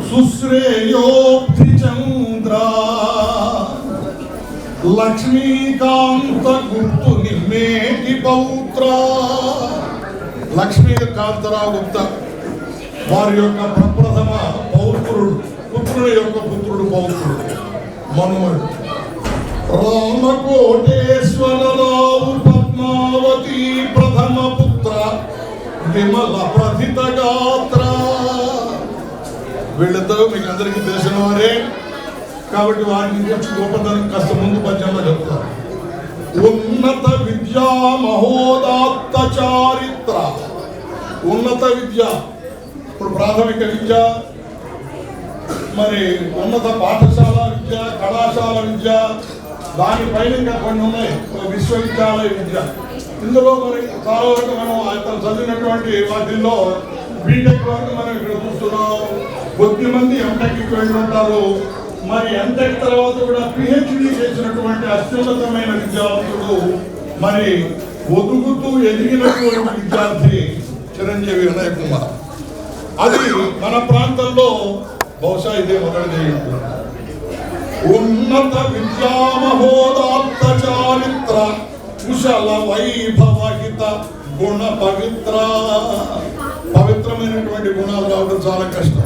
సుశ్రేయోక్తి చంద్ర లక్ష్మీకాంత గుప్తు నిమ్మేటి పౌత్ర. లక్ష్మీకాంతరావు గుప్తా వారి యొక్క ప్రప్రథమ పౌత్రుడు, పుత్రుడు యొక్క పుత్రుడు, పౌత్రుడు, మనుమడు. రామకోటేశ్వరరావు పద్మావతి ప్రథమ పుత్ర విమల ప్రథిత గాత్ర. వీళ్ళిద్దరూ మీకు అందరికీ తెలిసిన వారే కాబట్టి వారిని గురించి గొప్పతనం కాస్త ముందు పద్యంలో చెప్తారు. ఉన్నత విద్యా మహోదాత్త చారిత్ర. ఉన్నత విద్య ఇప్పుడు ప్రాథమిక విద్య, మరి ఉన్నత పాఠశాల విద్య, కళాశాల విద్య, దానిపైన ఇంకా కొన్ని ఉన్నాయి, విశ్వవిద్యాలయ విద్య. ఇందులో మరి చాలా వరకు మనం అతను చదివినటువంటి వాటిల్లో బీటెక్ వరకు మనం ఇక్కడ చూస్తున్నాం. కొద్ది మంది ఎంటెక్కి వెళ్ళి ఉంటారు. మరి ఎంటెక్ తర్వాత కూడా పిహెచ్డి చేసినటువంటి అత్యున్నతమైన విద్యార్థులు, మరి ఒదుగుతూ ఎదిగినటువంటి విద్యార్థి చిరంజీవి వినయ్ కుమార్. అది మన ప్రాంతంలో బహుశా ఇదే మొదటి. ఉన్నత విద్యా మహోదాత్త చారిత్ర కుశల వైభవహిత గుణ పవిత్ర. పవిత్రమైనటువంటి గుణాలు రావడం చాలా కష్టం.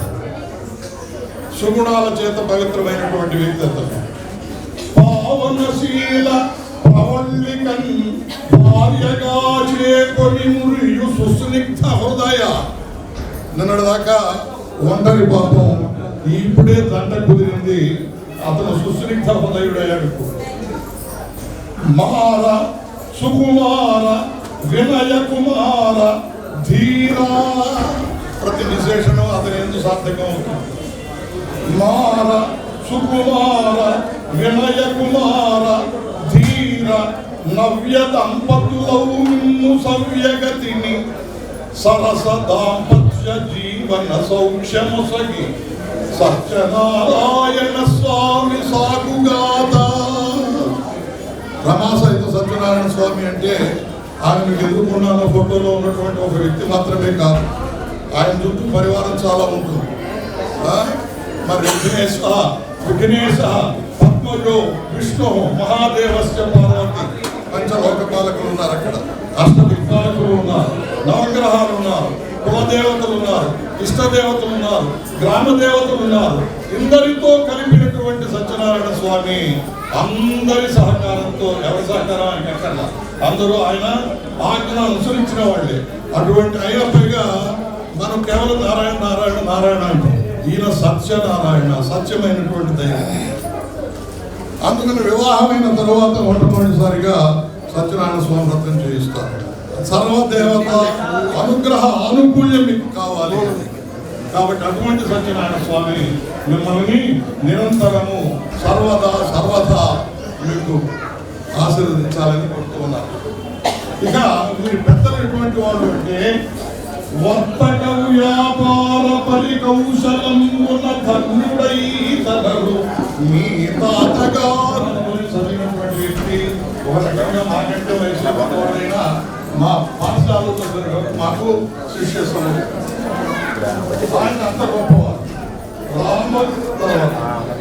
సుగుణాల చేత పవిత్రమైనటువంటి వ్యక్తిత్వం. పావనశీల ప్రవళికన్ భార్యగా చేకొని మురియు సుస్నిగ్ధ హృదయ. నిన్నటి దాకా ఒంటరి పాపం, ఇప్పుడే దండ కుదిరింది, అతను సుస్నిగ్ధ హృదయుడయ్యాడు. మార సుకుమార వినయ కుమార ధీర. ప్రతి విశేషణం అతని ఎందుకు సార్థకం అవుతుంది. మార సుకుమార వినయ కుమార ధీర నవ్య దంపతులవు నిన్ను సవ్యగతిని సరస దాంపత్య జీవన సౌఖ్యముసగి సత్యనారాయణ స్వామి సాగుగాత. రమాసహిత సత్యనారాయణ స్వామి అంటే ఆయన మీకు ఎదుర్కొన్న ఫోటోలో ఉన్నటువంటి ఒక వ్యక్తి మాత్రమే కాదు, ఆయన చుట్టూ పరివారం చాలా ఉంటుంది. మరి విఘ్నేశ పద్మజో విష్ణు మహాదేవస్య పార్వతి పంచలోక పాలకులు ఉన్నారు. అక్కడ అష్టదిక్పాలకులు ఉన్నారు, నవగ్రహాలు ఉన్నారు, కులదేవతలు ఉన్నారు, ఇష్టదేవతలు ఉన్నారు, గ్రామ దేవతలు ఉన్నారు. ఇందరితో కలిపినటువంటి సత్యనారాయణ స్వామి అందరి సహకారంతో, ఎవరి సహకారం ఆయన ఎక్కడ, అందరూ ఆయన ఆజ్ఞ అనుసరించిన వాళ్ళే. అటువంటి అయినప్పటిగా మనం కేవలం నారాయణ నారాయణ నారాయణ అంటాం. ఈయన సత్యనారాయణ, సత్యమైనటువంటి దైవం. అందుకని వివాహమైన తరువాత మొట్టమొదటిసారిగా సత్యనారాయణ స్వామి వ్రతం చేయిస్తారు. సర్వదేవత అనుగ్రహ ఆనుకూల్యం మీకు కావాలి కాబట్టి అటువంటి సత్యనారాయణ స్వామి మిమ్మల్ని నిరంతరము సర్వదా మీకు ఆశీర్వదించాలని కోరుతున్నారు. ఇక మీరు పెద్దలు ఎటువంటి వాళ్ళు అంటే వర్తక వ్యాపార పరికౌశలం ఉన్న ధన్యుడై తనరు మీ తాతగారు చదివినటువంటి వ్యక్తి. ఒక రకంగా మాకంటే వయసులో పెద్దవాడైనా మా పాఠశాలలో మాకు శిష్యస్వామి ఆయన అంత గొప్పవారు.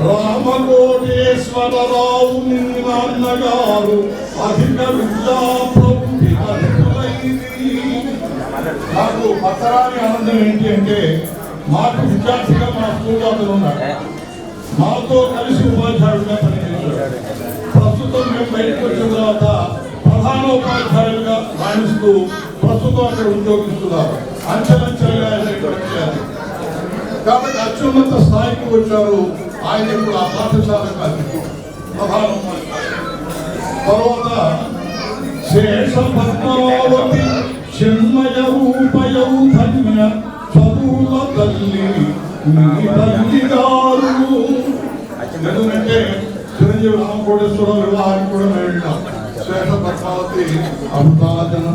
రామకోటేశ్వరరావు నాన్నగారు అధిక విద్యా ప్రవృత్తి నాకు పత్తరాని ఆనందం ఏంటి అంటే మాకు విద్యార్థిగా మా స్కూల్లో అతను ఉన్నాడు, మాతో కలిసి ఉపాధ్యాయుడిగా పనిచేశాడు. ప్రస్తుతం మేము బయటకు వచ్చిన తర్వాత ప్రధాన ఉపాధ్యాయులుగా రాణిస్తూ ప్రస్తుతం అక్కడ ఉద్యోగిస్తున్నారు. అంచెలంచెలుగా వచ్చారు కాబట్టి అత్యున్నత స్థాయికి వచ్చారు. ఆయన ఇప్పుడు ఆ పాఠశాలకు అధ్యక్షుడు ప్రధాన ఉపాధ్యాయులు. తర్వాత శేష పద్మావతి చిన్మయ రూపయౌ ధన్య చదువుల తల్లి మీ తల్లి గారు. ఎందుకంటే చిరంజీవి రామకోటేశ్వరరావు వివాహానికి కూడా వెళ్ళినాం. శేష పద్మావతి అమృతాజన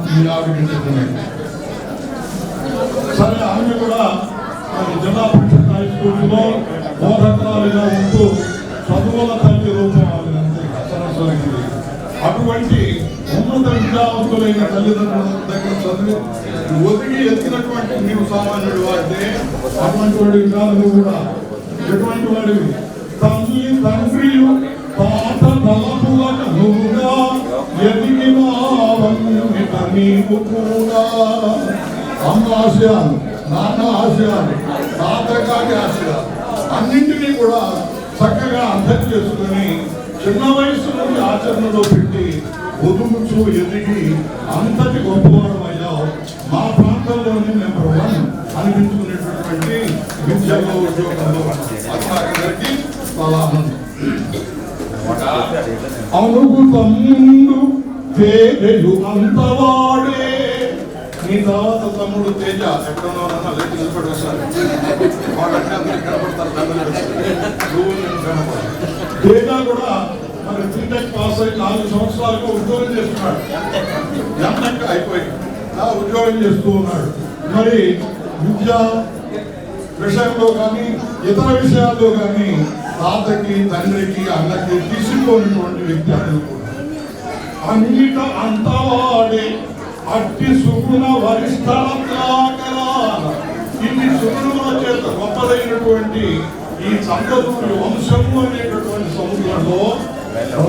సరే ఆమె కూడా జిల్లా పరిషత్ హై స్కూల్లో బోధకురాలుగా ఉంటూ చదువుల తల్లి రూపం సరస్వతి. అటువంటి ఉన్నత విద్యావంతులైన తల్లిదండ్రుల దగ్గర చదివి ఒదిగి ఎత్తినటువంటి నీవు సామాన్యుడు అయితే అటువంటి వాడివి కాదు. నువ్వు కూడా ఎటువంటి వాడివి? తల్లి తండ్రి పాత తలపులకు నువ్వుగా ఎదిగినావన్నీ నీవు కూడా. అమ్మ ఆశయాలు, నాన్న ఆశయాలు, తాతగారి ఆశయాలు అన్నింటినీ కూడా చక్కగా అర్థం చేసుకుని చిన్న వయసు నుండి ఆచరణలో పెట్టి ఒదుగుచూ ఎదిగి అంతటి గొప్పవాడు అయ్యావు. మా ప్రాంతంలోని నెంబర్ 1 అనిపించుకునేటటువంటి విద్యలో ఉద్యోగంలో అందరికీ చాలా ఆనందం. అవును తమ్ముడు తేజయు అంతవాడే. నీ తర్వాత తమ్ముడు తేజ ఎక్కడ ఉన్నారన్నా లేక నిలబడి వస్తారు. వాళ్ళంటే అందరికి కనపడతారు. తేజ కూడా మరి బీటెక్ పాస్ అయి 4 సంవత్సరాలుగా ఉద్యోగం చేస్తున్నాడు. ఎంటెక్ అయిపోయి ఉద్యోగం చేస్తూ ఉన్నాడు. మరి విద్యా విషయంలో కానీ ఇతర విషయాల్లో కానీ తాతకి తండ్రికి అన్నకి తీసుకోనటువంటి వ్యక్తి అతను కూడా. అన్నిట అంతవాడే అట్టి సుగుణ వరిష్ఠాకరా. ఇన్ని సుగుణముల చేత గొప్పదైనటువంటి ఈ సంపదూరి వంశము అనేటటువంటి సముద్రంలో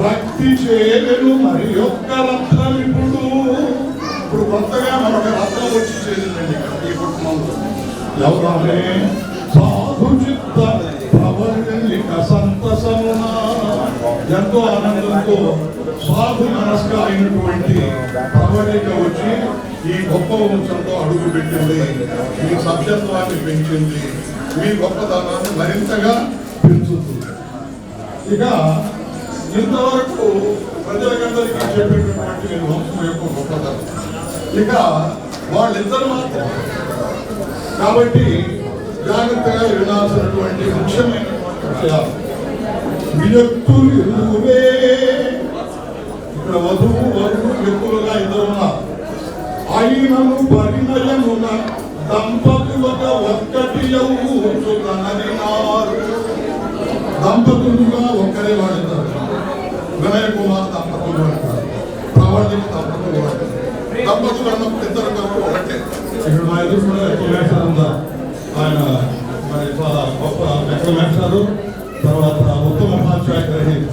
రక్తి చేరెను మరి యొక్క రత్నం. ఇప్పుడు కొత్తగా మరొక రత్నం వచ్చి చేరిందండి ఈ కుటుంబంలో. ఎవరామే సాధు చిత్త ప్రవర్ణిక సంతసమున. ఎంతో ఆనందంతో సాధు మనస్క అయినటువంటి ప్రవళిక వచ్చి ఈ గొప్ప వంశంలో అడుగు పెట్టింది. మీ సభ్యత్వాన్ని పెంచింది, మీ గొప్పతనాన్ని మరింతగా పెంచుతుంది. ఇక ఇంతవరకు ప్రజలకందరికీ చెప్పేటటువంటి మీ వంశం యొక్క గొప్పతనం. ఇక వాళ్ళిద్దరు మాత్రం కాబట్టి జాగ్రత్తగా వినాల్సినటువంటి ముఖ్యమైనటువంటి విషయాలు. విరక్తులు ఇరువే. ఇక్కడ వధువు వధువు వ్యక్తులుగా ఇద్దరు ఉన్నారు. అయినను పరిణయమున దంపతులుగా ఒక్కటి అవుతున్నారు. దంపతులుగా ఒక్కరే వాడిస్తారు. వినయ కుమార్ దంపతులు అంటారు, ప్రవర్తిక దంపతులు అంటారు. దంపతులు అన్నప్పుడు ఇద్దరు కలిపి ఒకటే. ఇక్కడ మా ఎదురు కూడా ఎక్కువ వేషాలు ఉన్నారు. ఆయన మరి చాలా గొప్ప ఎక్కడ వేషాలు. తర్వాత ఉత్తమ ఉపాధ్యాయ గ్రహీత.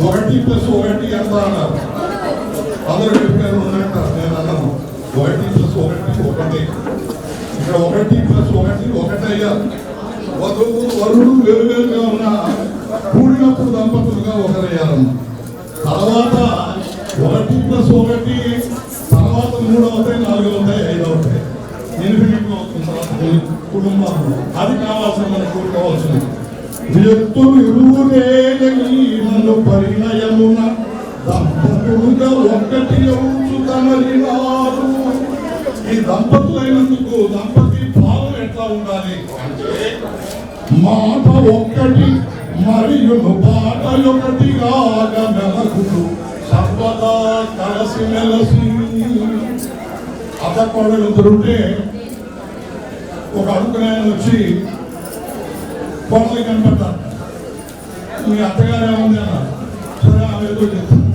1+1 ఎంత అన్నారు? అందరూ చెప్పారు ఉన్నట్టు. నేను అన్నాను 1+1 1. ఇక్కడ 1+1 1 అయ్యారు. వధువు వరుడు వేరువేరుగా ఉన్న కూడినప్పుడు దంపతులుగా ఒకరయ్యారన్న. తర్వాత 1+1 తర్వాత 3 అవుతాయి, 4 అవుతాయి, 5 అవుతాయి. 8 అవుతుంది తర్వాత కుటుంబాలు. అది కావాల్సిన మనకు కోరుకోవాల్సింది. వ్యక్తులు ఇరువురేను పరిణయమున దంపతులుగా ఒక్కటి అవుతున్నారు. ఈ దంపతులైనందుకు దంపతి భావం ఎట్లా ఉండాలి అంటే మాట ఒక్కటి మరియు బాట ఒకటిగా మెలకులు సర్వదా కలిసి మెలసి. అత్తకోడలు ఎదురుంటే ఒక అడుగునాయన వచ్చి కోడలు కనపడతారు. మీ అత్తగారు ఏముంది అన్నారు. సరే ఆమె ఏదో చెప్తాను.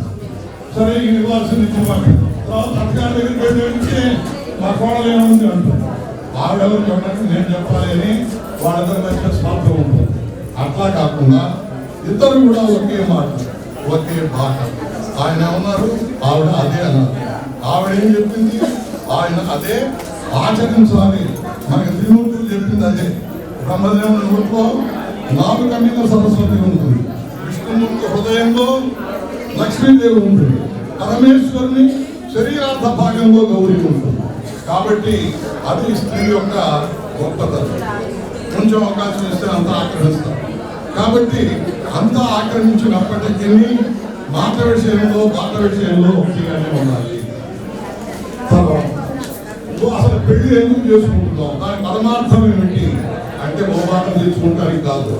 సరే ఈ ఇవ్వాల్సింది ఇచ్చిన తర్వాత అత్తగారి దగ్గరికి వెళ్ళి మా కోడలు ఏముంది అంటారు. ఆవిడెవరు చెప్పడానికి నేను చెప్పాలి అని వాళ్ళందరి మధ్య స్వార్థం ఉంటుంది. అట్లా కాకుండా ఇద్దరు కూడా ఒకే మాట, ఒకే భాష. ఆయన ఉన్నారు, ఆవిడ అదే అన్నారు. ఆవిడ ఏం చెప్పింది, ఆయన అదే ఆచరించాలి. మనకి త్రిమూర్తులు చెప్పింది అదే. బ్రహ్మదేవుని నోట్లో నాలుక మీద సరస్వతి ఉంటుంది, విష్ణుమూర్తి హృదయంలో లక్ష్మీదేవి ఉంటుంది, పరమేశ్వరుని శరీరార్థ భాగంలో గౌరీ ఉంటుంది. కాబట్టి అది స్త్రీ యొక్క గొప్పతనం. కొంచెం అవకాశం ఇస్తే అంతా ఆక్రమిస్తారు. కాబట్టి అంతా ఆక్రమించినప్పటికీ మాట విషయంలో బాట విషయంలో ఒకటిగానే ఉండాలి. అసలు పెళ్లి ఎందుకు చేసుకుంటున్నాం, దాని పరమార్థం ఏమిటి అంటే బహుమానం తెచ్చుకుంటానికి కాదు.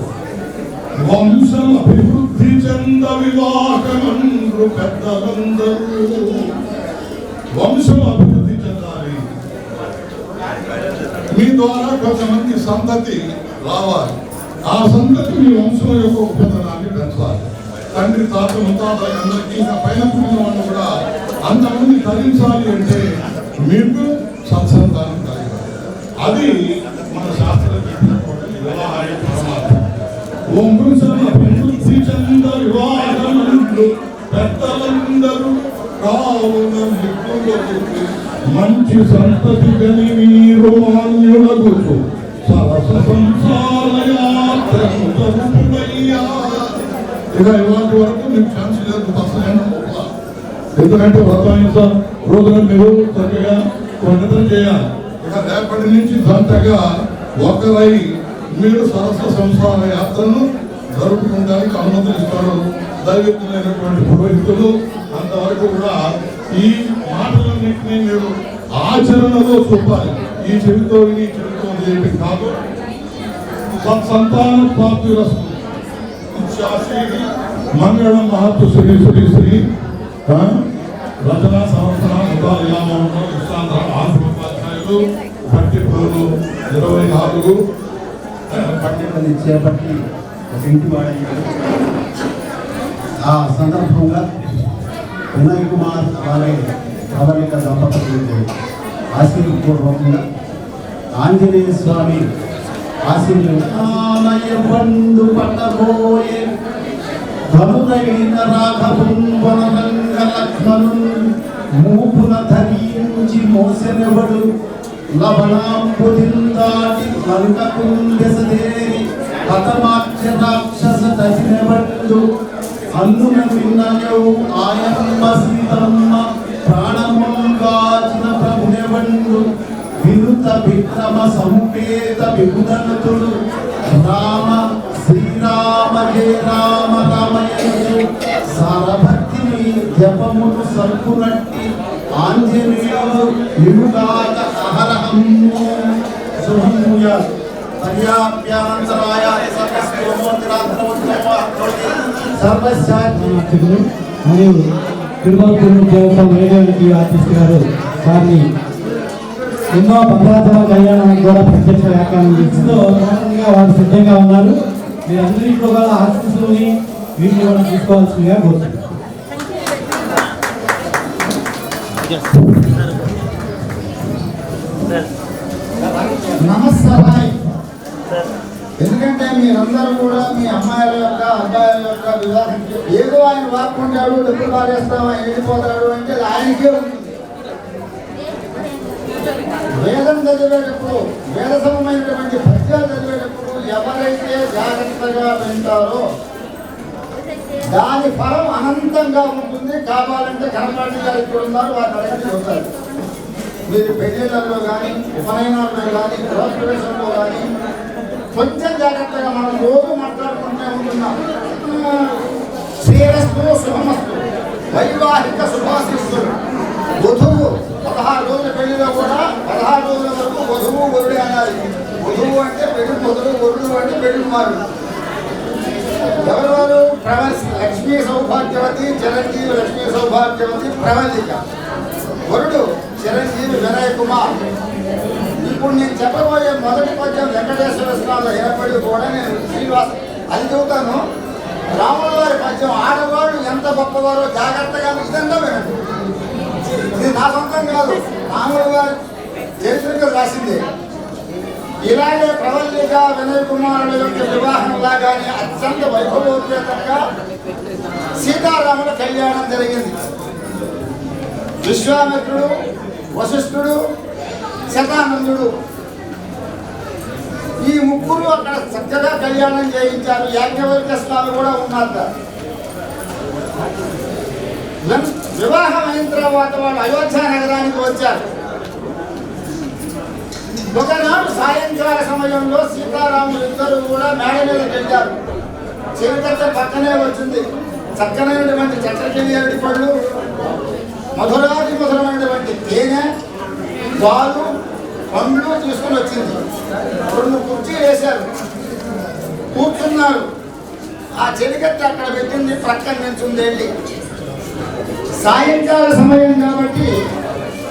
వంశం అభివృద్ధి చెంద వివాహమండ్రు పెద్దలందరూ. వంశం అభివృద్ధి చెందాలి, మీ ద్వారా కొంతమంది సంతతి రావాలి. ఆ సంతతి మీ వంశం యొక్క గొప్పతనాన్ని పెంచాలి. తండ్రి తాత ముత్తాతల అందరికీ ఇంకా పైన పుట్టిన వాళ్ళు కూడా అంతమంది తరించాలి అంటే మీకు సత్సంతానం కలగాలి. అది మన శాస్త్రం చెప్పినటువంటి వివాహాయ పరమాత్మ. ఓం పురుషుల అభివృద్ధి చెంద వివాహమండ్రు పెద్దలందరూ కావున మంచి సంతతి గని మీరు మాన్యులగుచు సరస సంసార యాత్రను జరుపుడయ్యా. ఇక ఇవాటి వరకు మీకు ఛాన్స్ లేదు, ఎందుకంటే వ్రతాయించ రోజున మీరు చక్కగా వంటలు చేయాలి. ఇక రేపటి నుంచి జంటగా ఒకరై మీరు సరస సంసార యాత్రను జరుపుకోవడానికి అనుమతులు ఇస్తారు దైవికమైనటువంటి పురోహితులు. అంతవరకు కూడా ఈ మాటలన్నింటినీ మీరు ఆచరణలో చూపాలి. ఈ చెవితో విని చెవితో చేయటం కాదు. సత్సంతాన ప్రాప్తి రస్తు మంగళం మహత్తు శ్రీ శ్రీ శ్రీ రచనా సంవత్సర విశ్రాంత ఆశ్రమోపాధ్యాయులు బట్టి పూలు 24 పట్టణాన్ని చేపట్టి ఒక ఇంటి వాడయ్యారు. ఆ సందర్భంగా వినయ్ కుమార్ వారి ప్రవళిక దంపతులకు ఆశీర్వపూర్వకంగా ఆంజనేయ స్వామి ఆశీర్వాదం పట్టబోయే ధనురైన రాఘవుంవనంగ లక్ష్మణు మూపున ధరించి మోసెనెవడు లవణాంబుదిందాటి లంకకుందెసదేరి హతమాక్ష రాక్షస దశినెవడు అన్నున విన్నయవు ఆయమ్మ సీతమ్మ ప్రాణముగాచిన ప్రభునెవండు వినుత విక్రమ సంపేత విభుదనతుడు రామ శ్రీరామ జయ రామ రామయ్య సారభక్తిని జపమును సంపునట్టి ఆంజనేయుడు నిలుగాక అహరహము శుభముయ పర్యాప్యాంతరాయ సర్వశాస్త్రులు మరియు తిరుమల దేవస్థానం రేడియోకి ఆర్టిస్ట్ గారు వారిని ఎన్నో భద్రాచల కళ్యాణానికి కూడా ప్రత్యక్ష వ్యాఖ్యానం చేస్తూ వారు సిద్ధంగా ఉన్నారు. మీరు అందరిలో కూడా ఆశీస్సులని వీటిని కూడా తీసుకోవాల్సిందిగా కోరుతున్నాను. నమస్తే. ఎందుకంటే మీరందరూ కూడా మీ అమ్మాయిల యొక్క అబ్బాయిల యొక్క వివాహం ఏదో ఆయన వాక్కుంటాడు, డబ్బులు పారేస్తాం, ఆయన వెళ్ళిపోతాడు అంటే ఆయనకే ఉంది. వేదం చదివేటప్పుడు వేద సమమైనటువంటి పద్యాలు చదివేటప్పుడు ఎవరైతే జాగ్రత్తగా వింటారో దాని ఫలం అనంతంగా ఉంటుంది. కావాలంటే కనపాటి గారు ఇక్కడ ఉన్నారు, వారి అడిగి చూస్తారు. మీరు పెళ్లిళ్ళలో కానీ ఉపనయనాల్లో కానీ గృహప్రవేశంలో కానీ కొంచెం జాగ్రత్తగా మనం రోజు మాట్లాడుకుంటూ ఉంటున్నాం. శ్రీరస్తు శుభమస్తు వైవాహిక శుభాశిస్తులు. వధువు 16 రోజుల పెళ్లిలో కూడా 16 రోజుల వరకు వధువు వరుడే అనాలి. వధువు అంటే పెళ్లి మొదలు, వరుడు అంటే పెళ్లి కుమారుడు. ఎవరెవరు? లక్ష్మీ సౌభాగ్యవతి చిరంజీవి, లక్ష్మీ సౌభాగ్యవతి ప్రవళిక. వరుడు చిరంజీవి వినయ్ కుమార్. ఇప్పుడు నేను చెప్పబోయే మొదటి పద్యం వెంకటేశ్వర స్వామి ఏర్పడి కూడా నేను శ్రీనివాస్ అది చెబుతాను. రాముల వారి పద్యం ఆడవాళ్ళు ఎంత గొప్పవారో జాగ్రత్తగా ఇదంతా వినండి. ఇది నా సొంతం కాదు, రాముడు గారు చరిత్రగా రాసింది. ఇలాగే ప్రవల్లిక వినయ్ కుమారుల యొక్క వివాహం లాగానే అత్యంత వైభవోపేతంగా సీతారాముల కళ్యాణం జరిగింది. విశ్వామిత్రుడు, వశిష్ఠుడు, శతానందుడు ఈ ముగ్గురు అక్కడ చక్కగా కళ్యాణం చేయించారు. యాజ్ఞవల్క్య స్వామి కూడా ఉన్నారు. వివాహం అయిన తర్వాత వాళ్ళు అయోధ్య నగరానికి వచ్చారు. ఒకనాడు సాయంకాల సమయంలో సీతారాములు ఇద్దరు కూడా మేడ మీదకి వెళ్ళారు. చిరుకట్ట పక్కనే వచ్చింది. చక్కనైనటువంటి చక్రకేళి పళ్ళు, మధురమైనటువంటి తేనె, పాలు, పండ్లు తీసుకుని వచ్చింది. 2 కుర్చీలు వేశారు, కూర్చున్నారు. ఆ చెలికత్తి అక్కడ పెట్టింది, ప్రక్కన నిల్చుంది. వెళ్ళి సాయంకాల సమయం కాబట్టి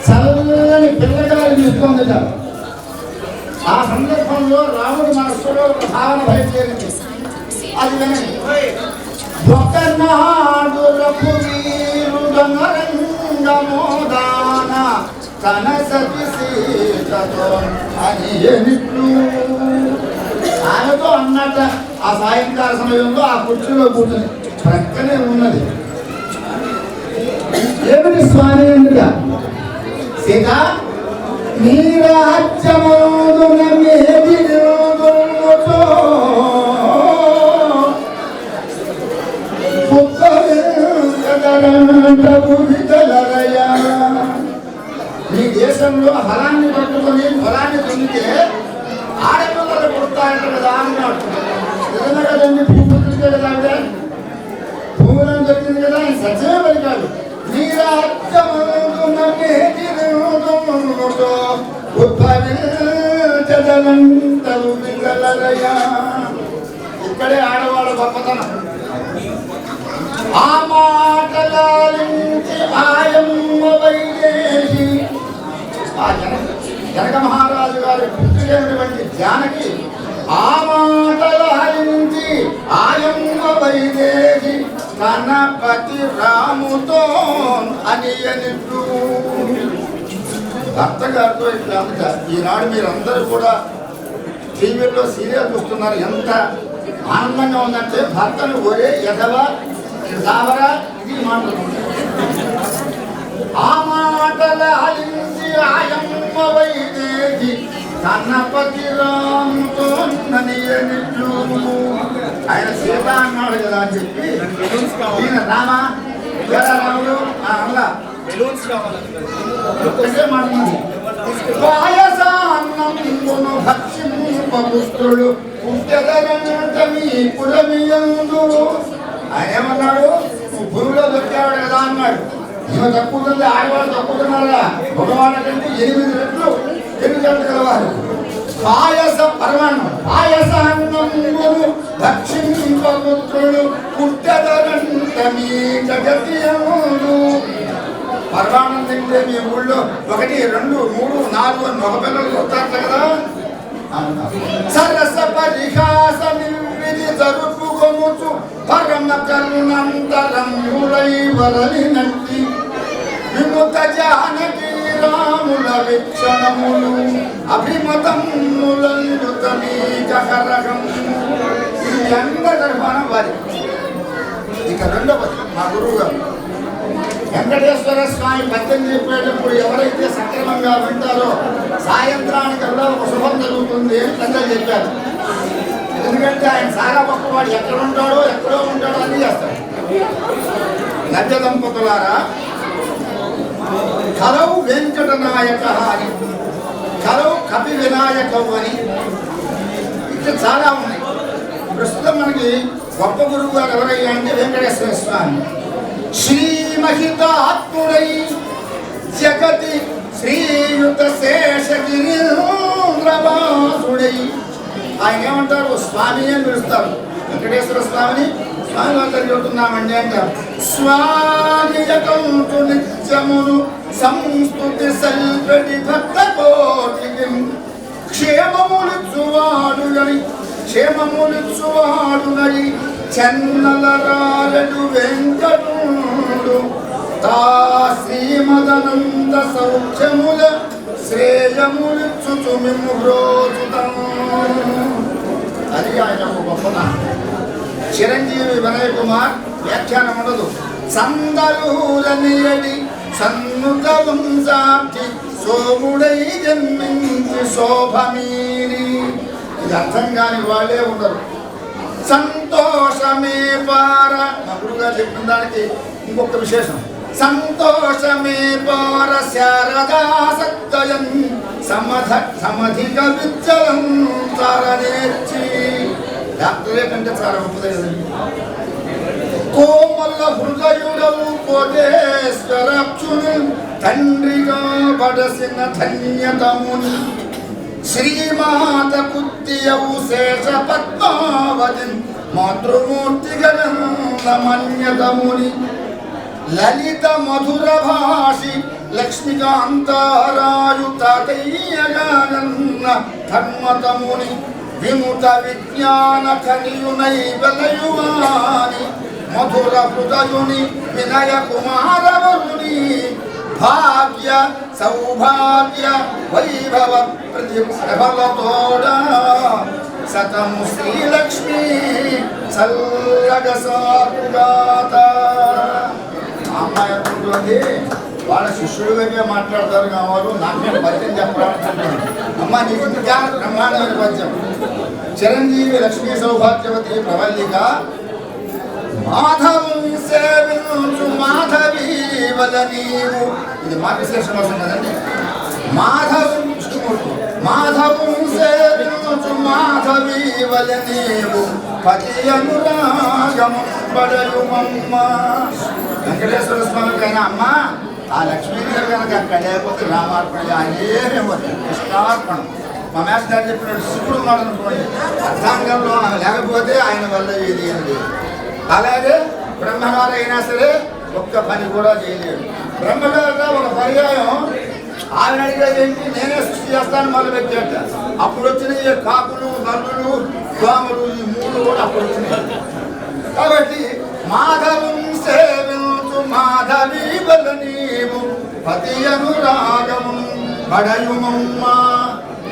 చల్లని పిల్లగాలి తీసుకుంది. ఆ సందర్భంలో రాముడి మనస్సులో ఒక భావన బయలుదేరింది. అది వినండి. ఒకనాడులకు వీరుడనరంగమోదాన తన సతి సీతతో అని ఆయనతో అన్నట్ట. ఆ సాయంకాల సమయంలో ఆ కుర్చీలో కూర్చొని ప్రక్కనే ఉన్నది. ఏమిటి స్వామి ఎందుక సీత నీరాజ్యమోదున మేదిరోదుతో ఈ దేశంలో హలాన్ని పట్టుకొని పొలాన్ని దున్నితే ఆడపిల్లలు పుడతాయంట కదా అన్నాడు. నిజమే కదండి, భూమి కదా, భూమిలో దొరికింది కదా. ఆయన సత్యమే పలికాడు. ఇక్కడే ఆడవాళ్ళ గొప్పతనం. ఆ మాటలాలించి ఆయమ్మ వైదేహి, ఆ జనక మహారాజు గారి పుట్టినటువంటి జానకి ఆ మాటలాలించి ఆయమ్మ వైదేహి తన పతి రాముతో అని భర్త గారితో ఇట్లా అంటారు. ఈనాడు మీరందరూ కూడా టీవీలో సీరియల్ చూస్తున్నారు. ఎంత ఆనందంగా ఉందంటే భర్తను ఒరే ఎదవా దావరా ఇది మాట్లాడుతుంది. ఆ మాటల అలించి ఆయమ్మ వైదేహి తన పతి రాముతో ననియనిట్లు. ఆయన సీత అన్నాడు కదా అని చెప్పి ఈయన రామా ఎలా రాముడు అలా పాయసాన్నమును భక్షింపపుత్రుడు పుట్టెదనంట మీ పురమియందు. ఆయన ఏమన్నాడు, నువ్వు భూమిలో దొరికాడు కదా అన్నాడు. ఈమె తప్పుతుంది, ఆడవాళ్ళు తప్పుతున్నారా? మగవాళ్ళ కంటే 8 రెట్లు తెలివితేటలు కలవారు. పాయస పరమాన్నం పాయసాన్నమును భక్షింపపుత్రుడు పుట్టెదనంట మీ జగతియందు. పరమాన్నం తింటే మీ ఊళ్ళో 1, 2, 3, 4 మగ పిల్లలు వస్తారు కదా. సరస పరిహాస నిర్విధి జరుపుకొనుచు పరమ కరుణంతరములై వరలినట్టి విముత జానకి రాముల వీక్షణములు అభిమతములందుతమీకరకం. ఇది అందరి తరఫున వారి. ఇక రెండవది మా గురువు గారు వెంకటేశ్వర స్వామి పద్యం చెప్పేటప్పుడు ఎవరైతే సక్రమంగా వింటారో సాయంత్రానికి కూడా ఒక శుభం జరుగుతుంది అని తండ్రి చెప్పారు. ఎందుకంటే ఆయన సారా గొప్పవాడు, ఎక్కడ ఉంటాడో ఎక్కడో ఉంటాడో అని చేస్తాడు. లజ్జ దంపతులారా, కలవు వెంకట నాయక అని, కలవు కపి వినాయకం అని ఇక్కడ చాలా ఉన్నాయి. ప్రస్తుతం మనకి గొప్ప గురువు గారు ఎవరయ్యా అంటే వెంకటేశ్వర స్వామి. శ్రీమహితాత్ముడై జగతి శ్రీయుత శేషగిరీంద్రవాసుడై. ఆయన ఏమంటారు, స్వామి అని పిలుస్తారు. వెంకటేశ్వర స్వామిని స్వామి వారు చెబుతున్నామండి అంటారు. స్వామియకంటు నిత్యమును సంస్కృతి సల్పడి భక్త కోటికి క్షేమములిచ్చువాడునని చెన్నల రాలడు వెంకటుడు తా శ్రీమదనంద సౌఖ్యముల శ్రేయములిచ్చుచు మిమ్ము బ్రోచుతం. అది ఆయన గొప్పతనం. చిరంజీవి వినయ్ కుమార్ వ్యాఖ్యానం ఉండదు. సందరూరనియడి సన్నుతం సాక్షి సోముడై జన్మించి శోభమీరి. ఇది అర్థం కాని వాళ్ళే ఉండరు. సంతోషమే పార, మా గురుగారు చెప్పిన దానికి ఇంకొక విశేషం. సంతోషమే పార శారదా సత్యం సమధిక విచ్చలం తరనేర్చి. డాక్టరే కంటే చాలా గొప్పదే కదండి. కోమల హృదయుడవు కోటేశ్వరక్షుని తండ్రిగా పడసిన ధన్యతముని శ్రీమాత కుత్తియవు శేష పద్మావతి మాతృమూర్తిగా మన్యతముని లలిత మధుర భాషి లక్ష్మీకాంతారాయు తాతయ్యగానన్న ధర్మతముని విముత విజ్ఞాన కనియునై వెలయువాని మధుర హృదయుని వినయ కుమారవరుని భాగ్య సౌభాగ్య వైభవ ప్రతిఫలతోడ సతము శ్రీలక్ష్మి సల్లగ సారుగాత. అమ్మాయి అనుకుంటుంది వాళ్ళ శిష్యుడిగా మాట్లాడతారు కావాలి. నాకే పద్యం చెప్పాలనుకుంటున్నాను. అమ్మ నీకు ఇంకా బ్రహ్మాండమైన పద్యం. చిరంజీవి లక్ష్మీ సౌభాగ్యవతి ప్రవల్లిక మాధవం సేవించు మాధవీ వల నీవు. ఇది మా విశేషం అవసరం కదండి. మాధవం విష్ణుమూర్తి. మాధవం సేవించు మాధవీ వల నీవు పతి అనురాగము పడయుమమ్మ. వెంకటేశ్వర స్వామికి అయినా అమ్మ ఆ లక్ష్మీదేవి కనుక అక్కడ లేకపోతే రామార్పణ ఆయనే కృష్ణార్పణం. మా మేస్ గారు చెప్పినట్టు శివుడు ఉన్నాడు అనుకోండి, అర్థాంగంలో ఆమె లేకపోతే ఆయన వల్ల ఏది అని. అలాగే బ్రహ్మగారు అయినా సరే ఒక్క పని కూడా చేయలేడు. బ్రహ్మగారు ఒక పర్యాయం ఆయన అడిగేది ఏంటి, నేనే సృష్టి చేస్తాను మొదలుపెట్టాట. అప్పుడు వచ్చిన ఈ కాకులు గల్లులు దోమలు ఈ మూడు కూడా అప్పుడు వచ్చినాయి. కాబట్టి మాధవం సేవించు మాధవీ వల నీవు పతి అనురాగము పడయుమమ్మ.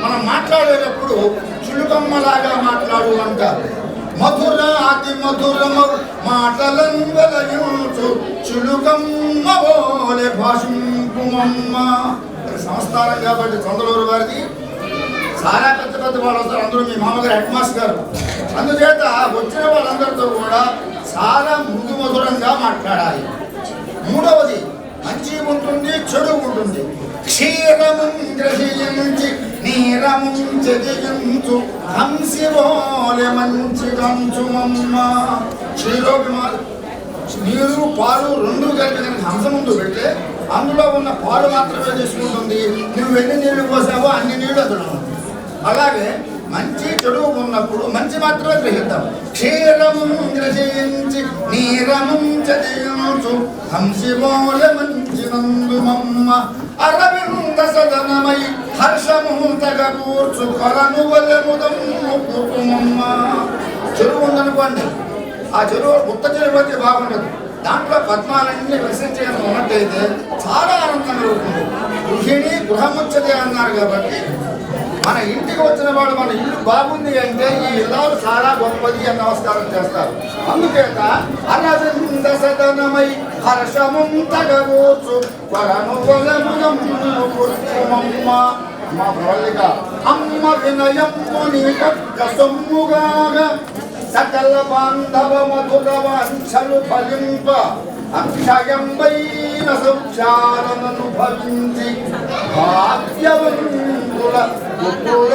మనం మాట్లాడేటప్పుడు చులుకమ్మలాగా మాట్లాడు అంటారు. మధుర అతి మధురము మాటలను వెలయుచు చులుకమ్మ ఓలే భాషింపుమమ్మ. సంస్థానం కాబట్టి చంద్రూరు వారిది చాలా పెద్ద పెద్ద వాళ్ళు వస్తారు. అందరూ మీ మామగారు హెడ్ మాస్టర్ గారు. అందుచేత వచ్చిన వాళ్ళందరితో కూడా చాలా మృదు మధురంగా మాట్లాడాలి. మూడవది మంచి ఉంటుంది, చెడు ఉంటుంది. క్షీరము గ్రహించి నీరము చెదించు హంసివోలె మంచి కంచుమమ్మ. క్షీరోభిమాలు నీరు పాలు రెండు కలిపి కనుక హంస ముందు పెడితే అందులో ఉన్న పాలు మాత్రమే తీసుకుంటుంది. నువ్వు ఎన్ని నీళ్లు పోసావో అన్ని నీళ్లు అతను. అలాగే మంచి చెడు ఉన్నప్పుడు మంచి మాత్రమే గ్రహిద్దాం. క్షీరము గ్రహించి నీరము చదించు హంసివోలె మంచి నందుమమ్మ. అరవింద సదనమై హర్షము తగ కూర్చు కొలను వలె ముదము కుటుంబమ్మ. చెరువు ఉందనుకోండి, ఆ చెరువు ఉత్త చెరువు అయితే బాగుండదు. దాంట్లో పద్మాలన్నీ విసర్జన ఉన్నట్టయితే చాలా ఆనందంగా ఉంటుంది. గృహిణి గృహముచ్చతే అన్నారు కాబట్టి మన ఇంటికి వచ్చిన వాడు మన ఇల్లు బాగుంది అంటే ఈ ఇల్లాలు చాలా గొప్పది అని నమస్కారం చేస్తారు. అందుచేత అరవింద సదనమై హర్షముంతగూచు కొలను వలముదమ్మ. మా ప్రవల్లిక అమ్మ వినయమ్ముని కక్క సొమ్ముగాగా సకల బాంధవ మధుర వాంఛలు ఫలింప అక్షయంబైన సంచారమనుభవించి భాగ్యవంతుల పుత్రుల